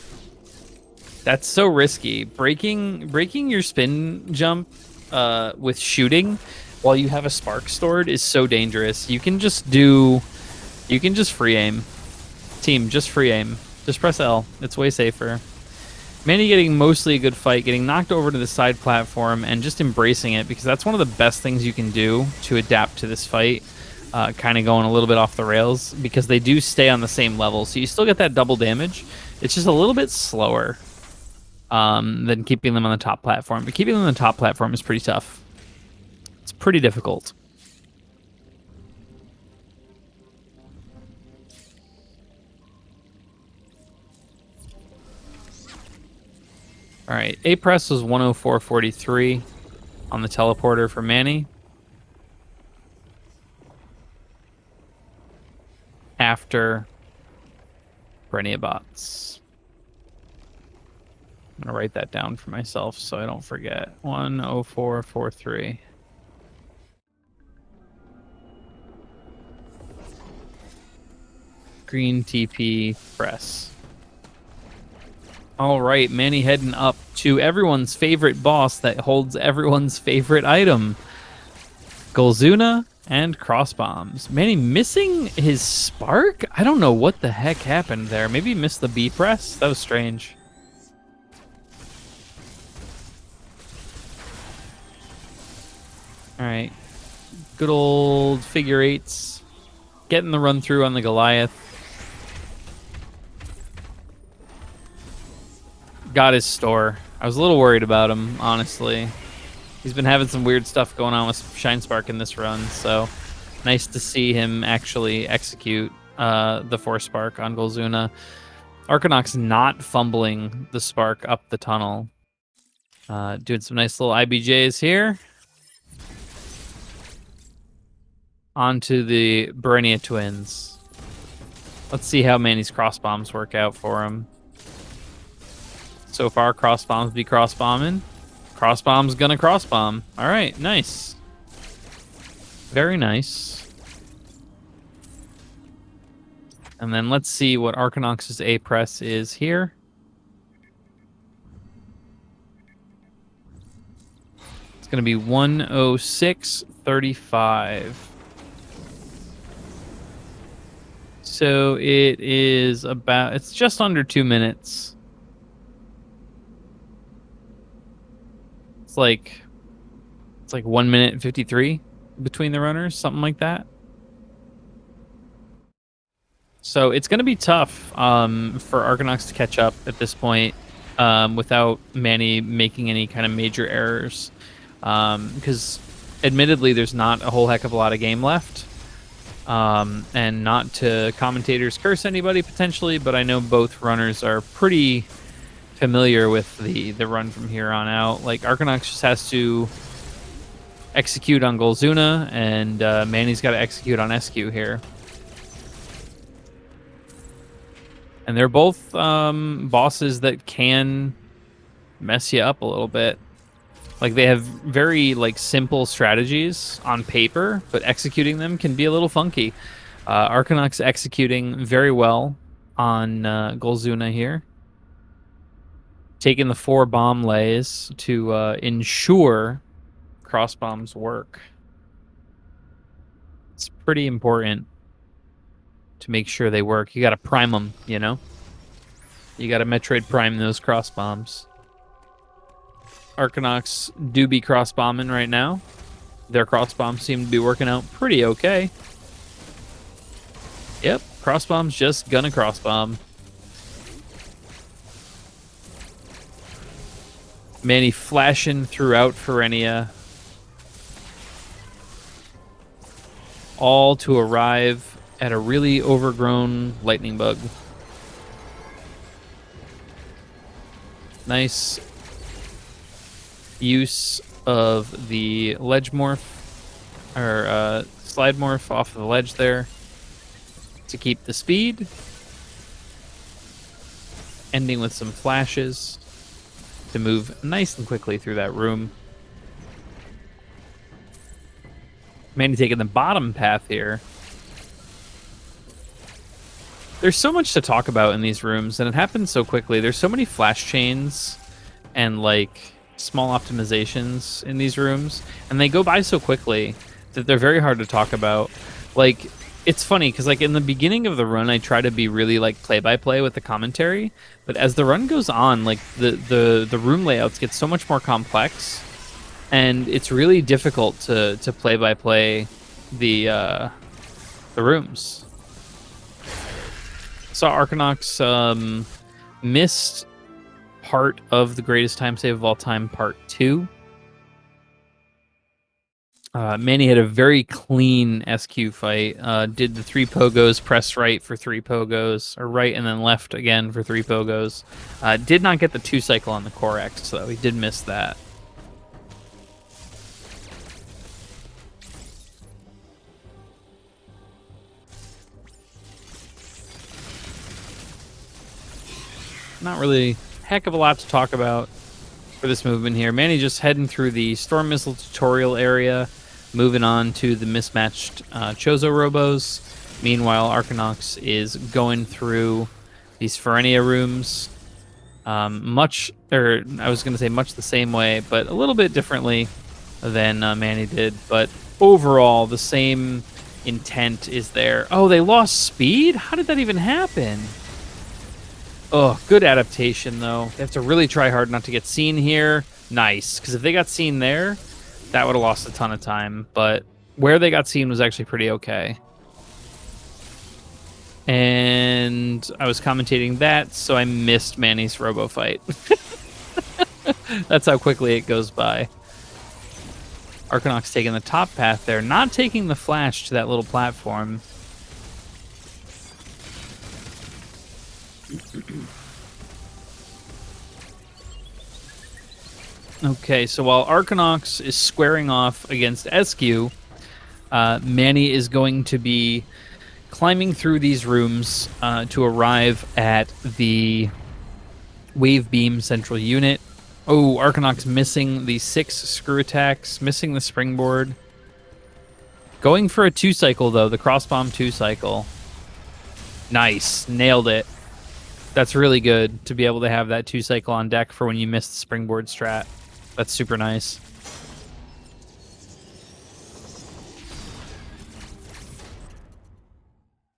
That's so risky. Breaking your spin jump with shooting while you have a spark stored is so dangerous. You can just free aim. Team, just free aim. Just press L. It's way safer. Manny getting mostly a good fight, getting knocked over to the side platform and just embracing it, because that's one of the best things you can do to adapt to this fight. Kind of going a little bit off the rails, because they do stay on the same level. So you still get that double damage. It's just a little bit slower than keeping them on the top platform. But keeping them on the top platform is pretty tough. It's pretty difficult. All right, A press was 104.43 on the teleporter for Manny. After Brenia bots. I'm gonna write that down for myself so I don't forget. 104.43. Green TP press. All right, Manny heading up to everyone's favorite boss that holds everyone's favorite item. Golzuna and cross bombs. Manny missing his spark? I don't know what the heck happened there. Maybe he missed the B press? That was strange. All right. Good old figure eights. Getting the run through on the Goliath. Got his store. I was a little worried about him, honestly. He's been having some weird stuff going on with Shine Spark in this run, so nice to see him actually execute the Force Spark on Golzuna. Arcanox not fumbling the spark up the tunnel. Doing some nice little IBJs here. Onto the Brenia twins. Let's see how Manny's cross bombs work out for him. So far, cross bombs be cross bombing. Cross bomb's gonna cross bomb. All right, nice. Very nice. And then let's see what Arcanox's A press is here. It's gonna be 106.35. So it is about, it's just under 2 minutes. It's like 1 minute and 53 between the runners, something like that. So it's going to be tough for Arcanox to catch up at this point without Manny making any kind of major errors. Because admittedly, there's not a whole heck of a lot of game left. And not to commentators curse anybody potentially, but I know both runners are pretty familiar with the run from here on out. Like, Arcanox just has to execute on Golzuna, and Manny's got to execute on SQ here. And they're both bosses that can mess you up a little bit. Like, they have very simple strategies on paper, but executing them can be a little funky. Arcanox executing very well on Golzuna here. Taking the 4 bomb lays to ensure cross bombs work. It's pretty important to make sure they work. You got to prime them, you know? You got to Metroid prime those cross bombs. Arcanox do be cross bombing right now. Their cross bombs seem to be working out pretty okay. Yep, cross bombs just gonna cross bomb. Manny flashing throughout Ferenia. All to arrive at a really overgrown lightning bug. Nice use of the ledge morph, or slide morph off of the ledge there to keep the speed. Ending with some flashes to move nice and quickly through that room. Manny taking the bottom path here. There's so much to talk about in these rooms, and it happens so quickly. There's so many flash chains and like small optimizations in these rooms, and they go by so quickly that they're very hard to talk about. Like, it's funny because like in the beginning of the run, I try to be really like play-by-play with the commentary, but as the run goes on, like the room layouts get so much more complex, and it's really difficult to play-by-play the rooms. Saw Arcanox missed part of the greatest time save of all time, part 2. Manny had a very clean SQ fight. Did the 3 pogos, press right for 3 pogos, or right and then left again for 3 pogos. Did not get the 2 cycle on the core X, though. He did miss that. Not really heck of a lot to talk about for this movement here. Manny just heading through the Storm Missile tutorial area, moving on to the mismatched Chozo Robos. Meanwhile, Arcanox is going through these Ferenia rooms much the same way, but a little bit differently than Manny did. But overall, the same intent is there. Oh, they lost speed? How did that even happen? Oh, good adaptation, though. They have to really try hard not to get seen here. Nice, because if they got seen there, that would have lost a ton of time. But where they got seen was actually pretty okay. And I was commentating that, so I missed Manny's Robo fight. That's how quickly it goes by. Arcanox taking the top path there, not taking the flash to that little platform. Okay, so while Arcanox is squaring off against SQ, Manny is going to be climbing through these rooms to arrive at the Wave Beam Central Unit. Oh, Arcanox missing the 6 screw attacks, missing the springboard. Going for a 2 cycle, though, the crossbomb 2 cycle. Nice, nailed it. That's really good to be able to have that 2 cycle on deck for when you miss the springboard strat. That's super nice.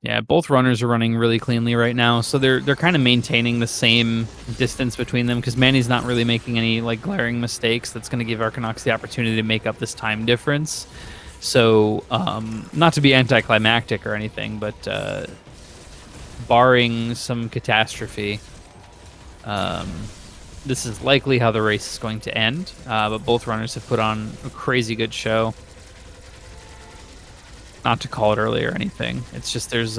Yeah, both runners are running really cleanly right now, so they're kind of maintaining the same distance between them because Manny's not really making any like glaring mistakes that's going to give Arcanox the opportunity to make up this time difference. So, not to be anticlimactic or anything, but barring some catastrophe, this is likely how the race is going to end. But both runners have put on a crazy good show. Not to call it early or anything. It's just there's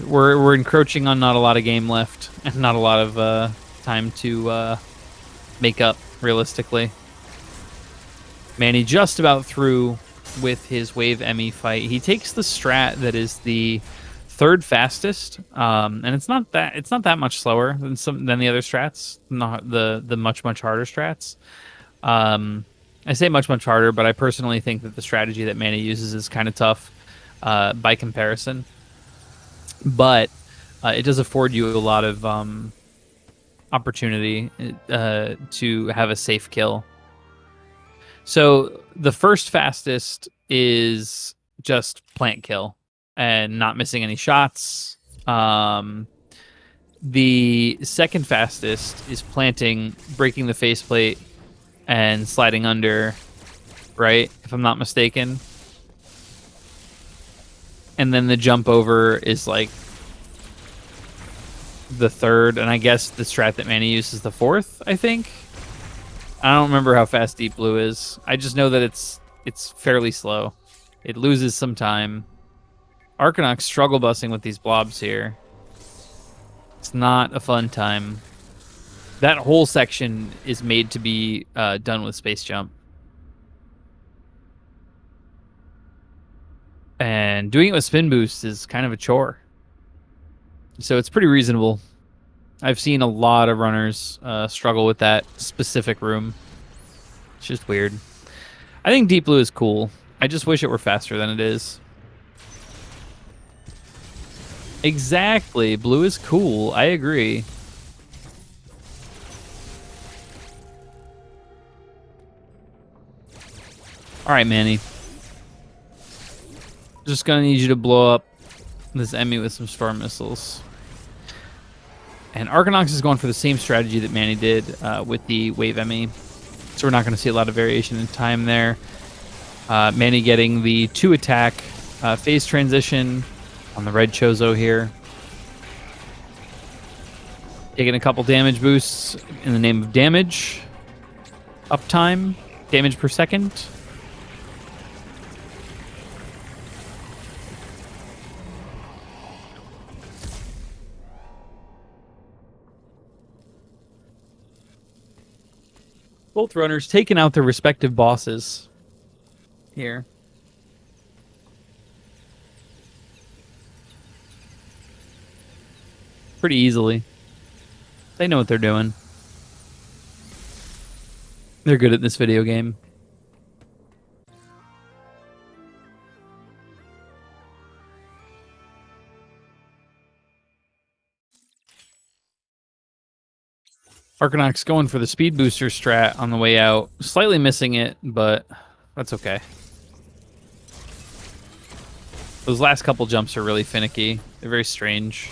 we're encroaching on not a lot of game left and not a lot of time to make up realistically. Manny just about through with his Wave Emmy fight. He takes the strat that is the 3rd fastest, and it's not that much slower than the other strats, not the much harder strats. I say much harder, but I personally think that the strategy that Manny uses is kind of tough by comparison. But it does afford you a lot of opportunity to have a safe kill. So the 1st fastest is just plant kill and not missing any shots. The 2nd fastest is planting, breaking the faceplate, and sliding under, right? If I'm not mistaken. And then the jump over is like the 3rd, and I guess the strat that Manny uses is the 4th, I think. I don't remember how fast Deep Blue is. I just know that it's fairly slow. It loses some time. Arcanox struggle busing with these blobs here. It's not a fun time. That whole section is made to be done with space jump. And doing it with spin boost is kind of a chore. So it's pretty reasonable. I've seen a lot of runners struggle with that specific room. It's just weird. I think Deep Blue is cool. I just wish it were faster than it is. Exactly. Blue is cool. I agree. All right, Manny. Just gonna need you to blow up this Emmy with some storm missiles. And Arcanox is going for the same strategy that Manny did with the Wave Emmy. So we're not going to see a lot of variation in time there. Manny getting the 2 attack phase transition on the red Chozo here. Taking a couple damage boosts in the name of damage. Uptime. Damage per second. Both runners taking out their respective bosses here. Pretty easily. They know what they're doing. They're good at this video game. Arcanox going for the speed booster strat on the way out. Slightly missing it, but that's okay. Those last couple jumps are really finicky. They're very strange.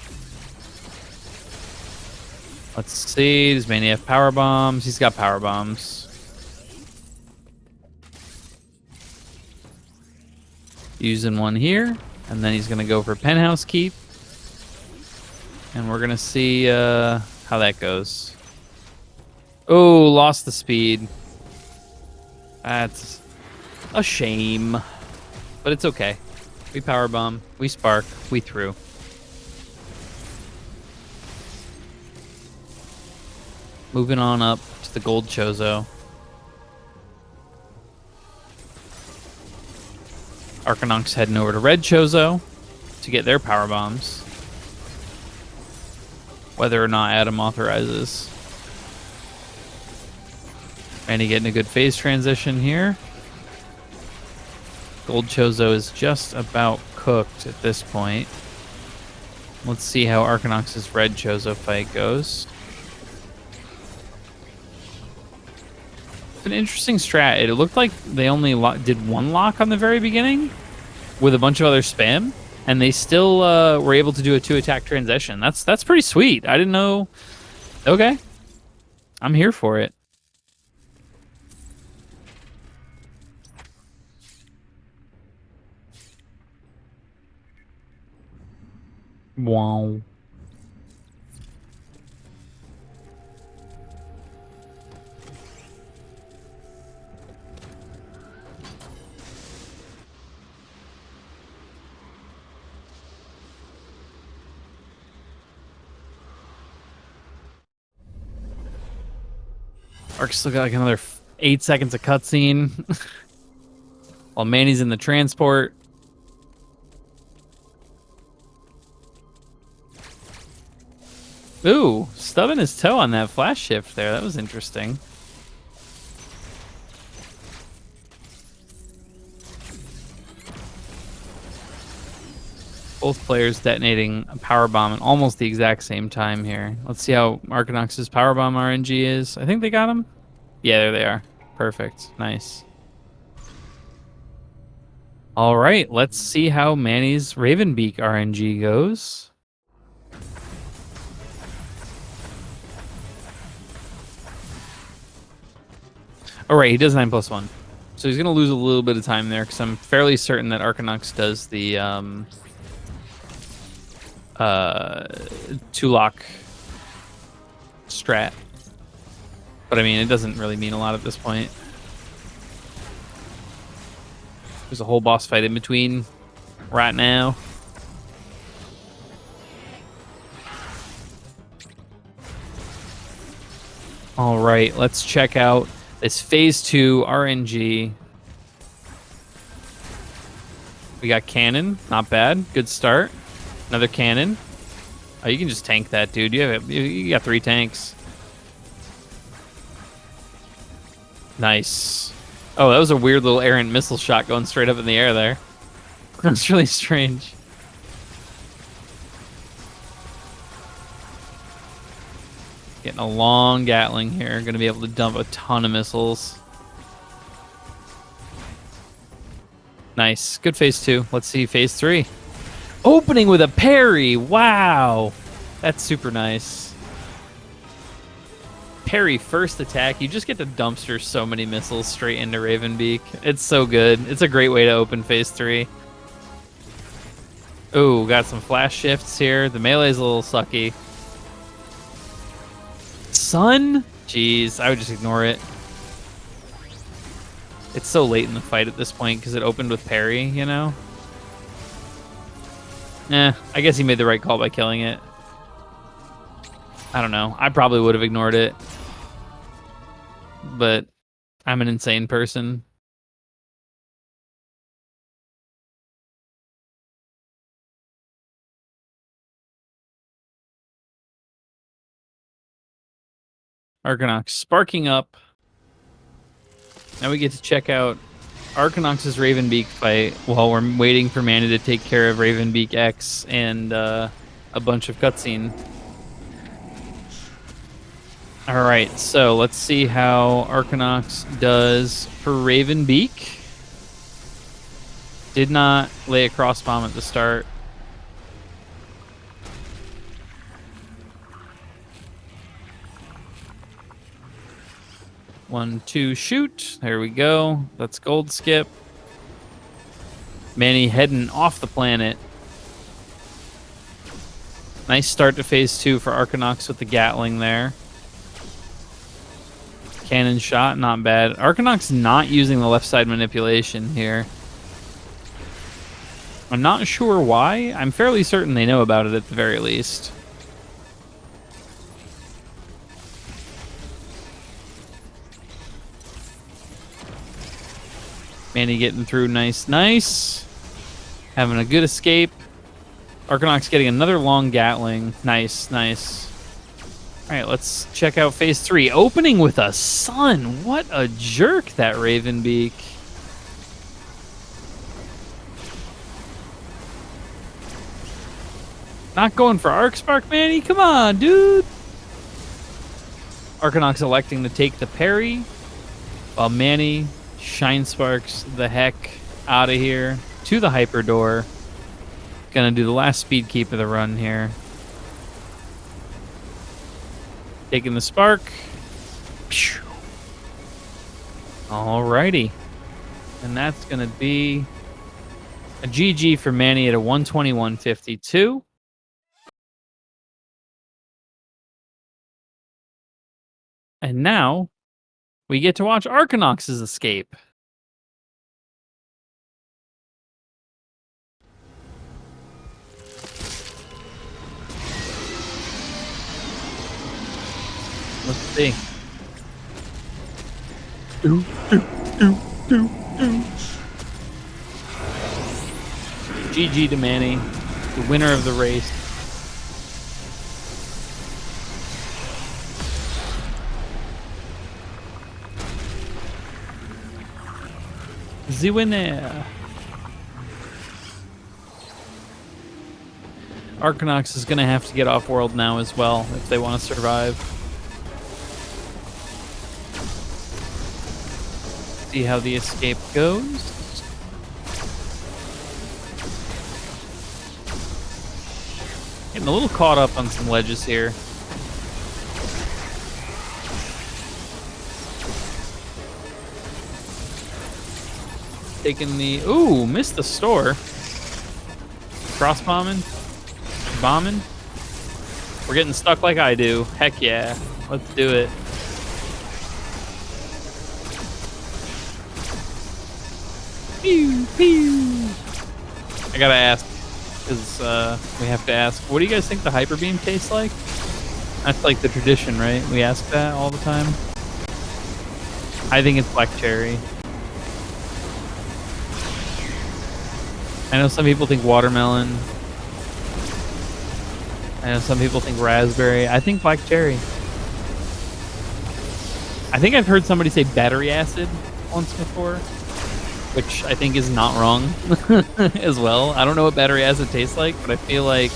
Let's see. Does Manny have power bombs? He's got power bombs. Using one here. And then he's going to go for Penthouse Keep. And we're going to see how that goes. Oh, lost the speed. That's a shame. But it's okay. We power bomb. We spark. We threw. Moving on up to the gold Chozo. Arcanox heading over to red Chozo to get their power bombs. Whether or not Adam authorizes. And he getting a good phase transition here. Gold Chozo is just about cooked at this point. Let's see how Arcanox's red Chozo fight goes. It's an interesting strat. It looked like they only did one lock on the very beginning with a bunch of other spam, and they still were able to do a 2-attack transition. That's pretty sweet. I didn't know. Okay. I'm here for it. Wow. Arc's still got like another 8 seconds of cutscene. While Manny's in the transport. Ooh, stubbing his toe on that flash shift there. That was interesting. Both players detonating a power bomb at almost the exact same time here. Let's see how Arcanox's power bomb RNG is. I think they got him. Yeah, there they are. Perfect. Nice. All right, let's see how Manny's Ravenbeak RNG goes. All right, he does 9+1. So he's going to lose a little bit of time there because I'm fairly certain that Arcanox does the 2-lock strat. But I mean, it doesn't really mean a lot at this point. There's a whole boss fight in between right now. All right, let's check out this Phase 2 RNG. We got cannon, not bad. Good start. Another cannon. Oh, you can just tank that, dude. You got 3 tanks. Nice. Oh, that was a weird little errant missile shot going straight up in the air there. That's really strange. Getting a long Gatling here. Going to be able to dump a ton of missiles. Nice. Good phase 2. Let's see phase 3. Opening with a parry. Wow. That's super nice. Parry first attack. You just get to dumpster so many missiles straight into Ravenbeak. It's so good. It's a great way to open phase 3. Ooh, got some flash shifts here. The melee's a little sucky. Sun? Jeez, I would just ignore it. It's so late in the fight at this point because it opened with parry, you know? I guess he made the right call by killing it. I don't know. I probably would have ignored it. But I'm an insane person. Arcanox sparking up. Now we get to check out Arcanox's Ravenbeak fight while we're waiting for Mana to take care of Ravenbeak X and a bunch of cutscene. Alright, so let's see how Arcanox does for Ravenbeak. Did not lay a cross bomb at the start. One, two, shoot. There we go. That's gold skip. Manny heading off the planet. Nice start to phase 2 for Arcanox with the Gatling there. Cannon shot, not bad. Arcanox not using the left side manipulation here. I'm not sure why. I'm fairly certain they know about it at the very least. Manny getting through, nice. Having a good escape. Arcanox getting another long Gatling. Nice. Alright, let's check out phase 3. Opening with a sun. What a jerk, that Ravenbeak. Not going for Arc Spark, Manny? Come on, dude. Arcanox electing to take the parry, while Manny Shine Sparks the heck out of here to the Hyper Door. Gonna do the last speed keep of the run here. Taking the Spark. Alrighty. And that's gonna be a GG for Manny at a 121.52. And now we get to watch Arcanox's escape. Let's see. GG to Manny, the winner of the race. The winner. Arcanox is going to have to get off world now as well if they want to survive. See how the escape goes. Getting a little caught up on some ledges here. Taking the... Ooh, missed the store. Cross bombing. Bombing. We're getting stuck like I do. Heck yeah. Let's do it. Pew, pew. I gotta ask, because we have to ask, what do you guys think the Hyper Beam tastes like? That's like the tradition, right? We ask that all the time. I think it's black cherry. I know some people think watermelon. I know some people think raspberry. I think black cherry. I think I've heard somebody say battery acid once before, which I think is not wrong as well. I don't know what battery acid tastes like, but I feel like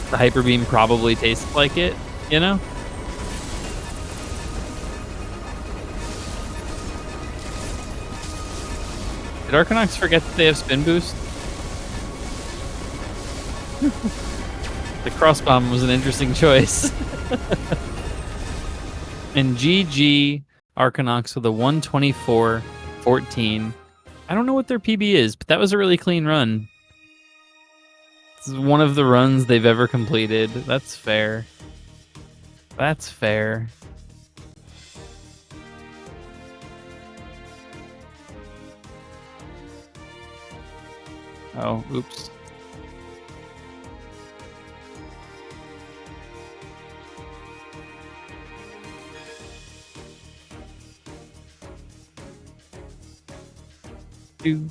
the Hyper Beam probably tastes like it, you know? Did Arcanox forget that they have spin boost? The cross bomb was an interesting choice. And GG Arcanox with a 124-14. I don't know what their PB is, but that was a really clean run. This is one of the runs they've ever completed. That's fair. That's fair. Oh, oops. Do.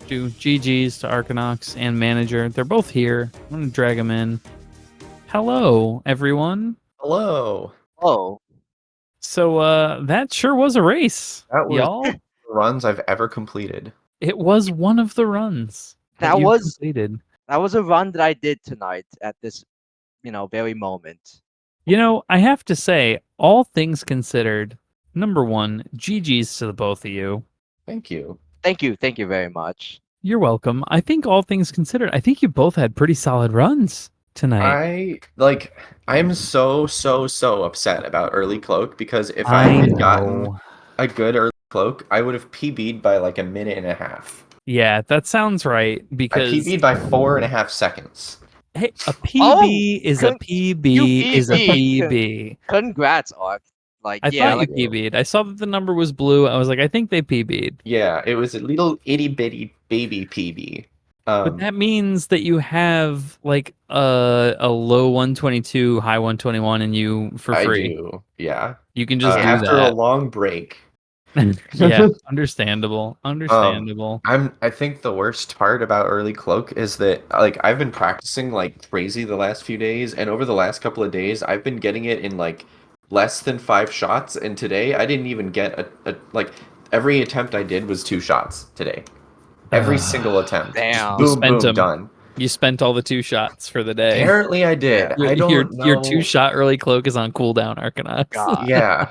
GG's to Arcanox and Manijure. They're both here. I'm gonna drag them in. Hello, everyone. Hello. Oh, So that sure was a race, That was y'all. the runs I've ever completed. It was one of the runs That you was- completed. that was a run that I did tonight at this, very moment. You know, I have to say, all things considered, number one, GG's to the both of you. Thank you. Thank you very much. You're welcome. I think all things considered, I think you both had pretty solid runs tonight. I'm so upset about early cloak because if I had gotten a good early cloak, I would have PB'd by like a minute and a half. Yeah, that sounds right. Because I PB'd by 4.5 seconds. Hey, a PB is a PB is a PB. Congrats, Ark. I thought you PB'd. I saw that the number was blue. I was like, I think they PB'd. Yeah, it was a little itty bitty baby PB. But that means that you have like a low 122, high 121 in you for free. I do, yeah. You can just do after that. a long break. Yeah, understandable. I think the worst part about early cloak is that like I've been practicing like crazy the last few days, and over the last couple of days I've been getting it in like less than 5 shots, and today I didn't even get a like every attempt I did was 2 shots today. Every single attempt. Damn. Just boom, boom, done. You spent all the 2 shots for the day. Apparently I did. Your, I don't know. Your 2-shot early cloak is on cooldown, Arcanox. God. Yeah.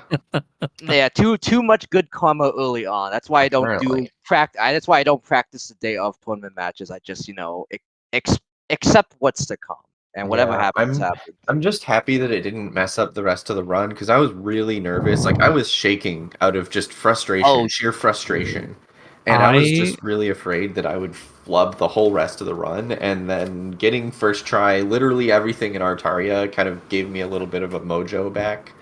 Yeah, too much good karma early on. That's why I don't that's why I don't practice the day of tournament matches. I just, accept what's to come. And whatever happens. I'm just happy that it didn't mess up the rest of the run because I was really nervous. Like I was shaking out of just frustration, sheer frustration. And I was just really afraid that I would flub the whole rest of the run, and then getting first try, literally everything in Artaria kind of gave me a little bit of a mojo back.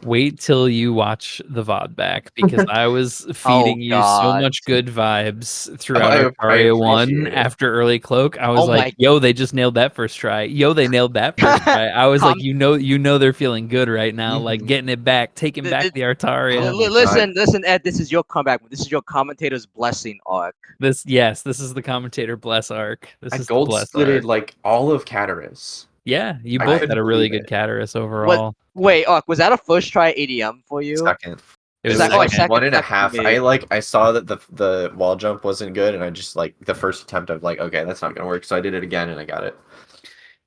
Wait till you watch the VOD back, because I was feeding you so much good vibes throughout Artaria 1 after early cloak. I was like, yo, they just nailed that first try. Yo, they nailed that first try. I was like, you know they're feeling good right now, like getting it back, taking back the Artaria. Listen, Ed, this is your comeback. This is your commentator's blessing arc. This is the commentator bless arc. This is gold splitted like all of Cataris. Yeah, you both had a really good Cataris overall. Wait, was that a first try ADM for you? Second. It was like second, 1.5. I saw that the wall jump wasn't good, and I just like the first attempt of like, okay, that's not gonna work. So I did it again and I got it.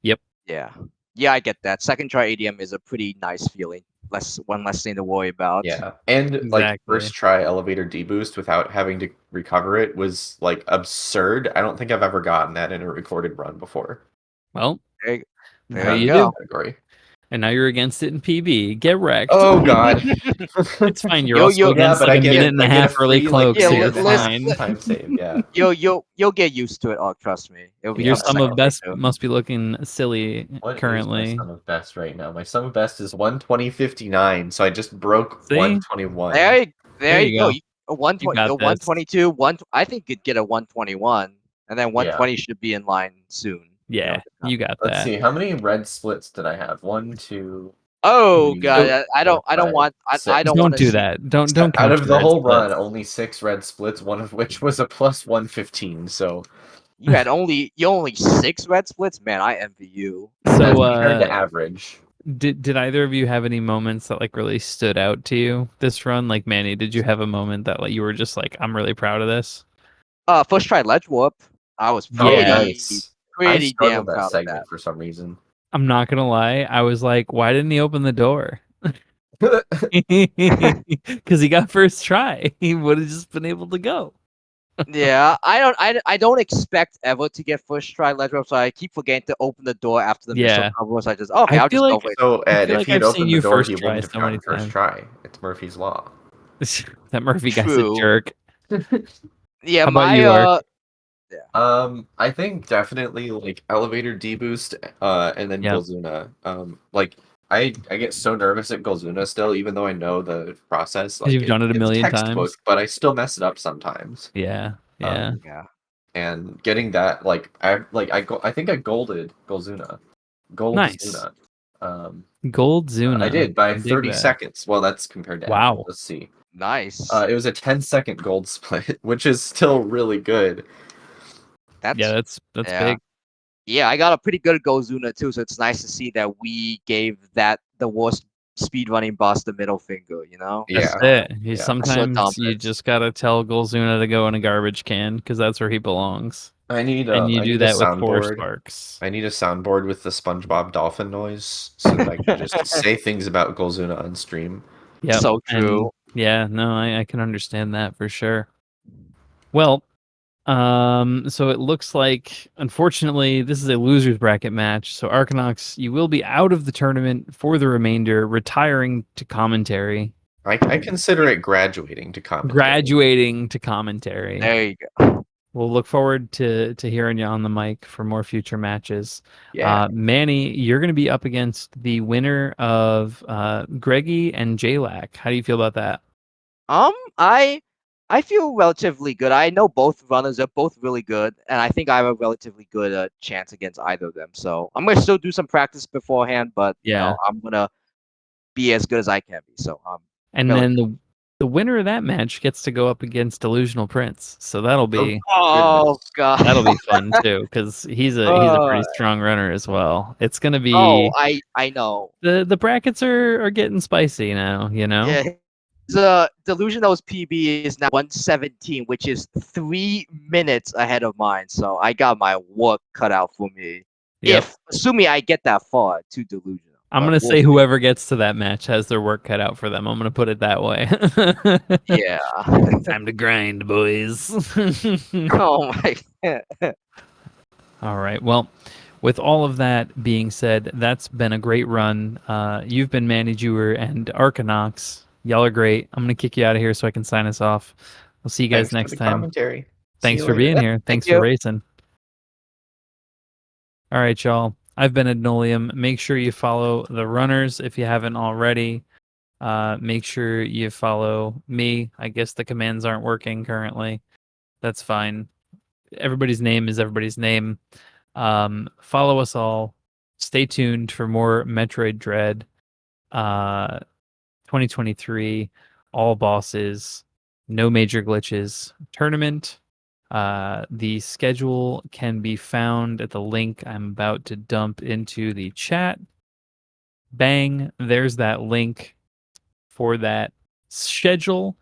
Yep. Yeah, I get that. Second try ADM is a pretty nice feeling. One less thing to worry about. Yeah, and like first try elevator deboost without having to recover it was like absurd. I don't think I've ever gotten that in a recorded run before. Well, there you go. Category. And now you're against it in PB. Get wrecked. Oh god. It's fine. You're also against like a minute and a half early cloak, so you're fine. Time save, yeah. You'll get used to it, trust me. Your sum of best must be looking silly currently. Is my sum of best right now? My sum of best is 120.59, so I just broke 121. There you go. 122, I think you'd get a 121, and then 120 should be in line soon. Yeah, you got that. Let's see. How many red splits did I have? 1, 2. Oh 3, god, I don't 4, 5, want 6. I don't Don't want to do see that. Don't Out count of your the red whole splits. run, only 6 red splits, one of which was a plus 115. So you only 6 red splits, man. I envy you. So compared to average. Did either of you have any moments that like really stood out to you this run? Like Manny, did you have a moment that like you were just like, I'm really proud of this? First try ledge whoop. I was Oh, Yeah. nice. I pretty damn struggled that proud of that. segment for some reason. I'm not gonna lie, I was like, why didn't he open the door? Because he got first try. He would have just been able to go. Yeah, I don't expect ever to get first try ledge whoop, so I keep forgetting to open the door after the missile Yeah. cover. So I just okay, I I'll feel just like go for it. So I Ed, feel if like he'd I've seen opened the you door, first he try wouldn't have so many gotten first times. try. It's Murphy's law. That Murphy guy's a True. jerk. Yeah, How about my you, Ark? I think definitely like elevator deboost, and then Yep. Golzuna. Like I get so nervous at Golzuna still, even though I know the process. Like You've done it a it's million textbook, times. but I still mess it up sometimes. Yeah. Yeah. yeah. And getting that I think I golded Golzuna. Nice. Goldzuna. Um, Gold Zuna. I did by I dig 30 that. seconds. Well, that's compared to Wow. average. Let's see. Nice. It was a 10-second gold split, which is still really good. Yeah, that's yeah. big. Yeah, I got a pretty good Gozuna too, so it's nice to see that we gave that the worst speedrunning boss the middle finger, you know? That's Yeah. it. Yeah. Sometimes you just gotta tell Golzuna to go in a garbage can because that's where he belongs. I need And you I do need a that with 4 soundboard. sparks. I need a soundboard with the SpongeBob dolphin noise so that I can just say things about Golzuna on stream. Yeah. So true. Yeah, no, I can understand that for sure. Well, so it looks like, unfortunately, this is a loser's bracket match. So Arcanox, you will be out of the tournament for the remainder, retiring to commentary. I consider it graduating to commentary. Graduating to commentary. There you go. We'll look forward to hearing you on the mic for more future matches. Yeah. Manny, you're going to be up against the winner of Greggy and JLac. How do you feel about that? I feel relatively good. I know both runners are both really good, and I think I have a relatively good chance against either of them. So I'm gonna still do some practice beforehand, but you know, I'm gonna be as good as I can be. So and then the winner of that match gets to go up against Delusional Prince. So that'll be god, that'll be fun too because he's a pretty strong runner as well. It's gonna be I know the brackets are getting spicy now. You know. Yeah. The Delusional's PB is now 117, which is 3 minutes ahead of mine. So I got my work cut out for me. Yep. Assuming I get that far to Delusional. I'm going to say whoever gets to that match has their work cut out for them. I'm going to put it that way. Yeah. Time to grind, boys. Oh my God. All right. Well, with all of that being said, that's been a great run. You've been Manijure and Arcanox. Y'all are great. I'm going to kick you out of here so I can sign us off. We'll see you guys next time. Commentary. Thanks for being here. Thanks for racing. All right, y'all. I've been Adnolium. Make sure you follow the runners if you haven't already. Make sure you follow me. I guess the commands aren't working currently. That's fine. Everybody's name is everybody's name. Follow us all. Stay tuned for more Metroid Dread 2023. All bosses. No major glitches. Tournament. The schedule can be found at the link I'm about to dump into the chat. Bang, there's that link for that schedule.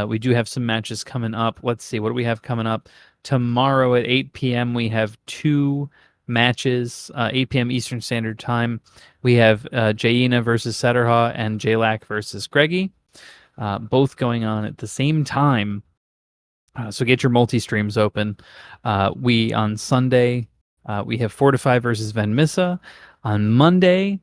We do have some matches coming up. Let's see, what do we have coming up? Tomorrow at 8 p.m. we have 2 matches, 8 p.m. Eastern Standard Time. We have Jaina versus Setterha and JLac versus Greggy, both going on at the same time. So get your multi-streams open. We on Sunday, we have Fortify versus Van Missa. On Monday,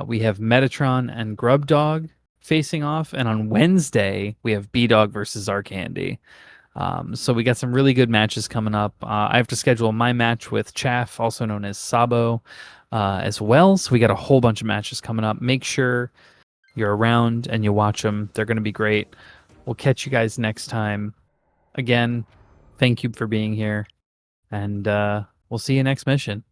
we have Metatron and Grub Dog facing off. And on Wednesday, we have B-Dog versus Arcandy. So we got some really good matches coming up. I have to schedule my match with Chaff, also known as Sabo, as well. So we got a whole bunch of matches coming up. Make sure you're around and you watch them. They're going to be great. We'll catch you guys next time. Again, thank you for being here, and we'll see you next mission.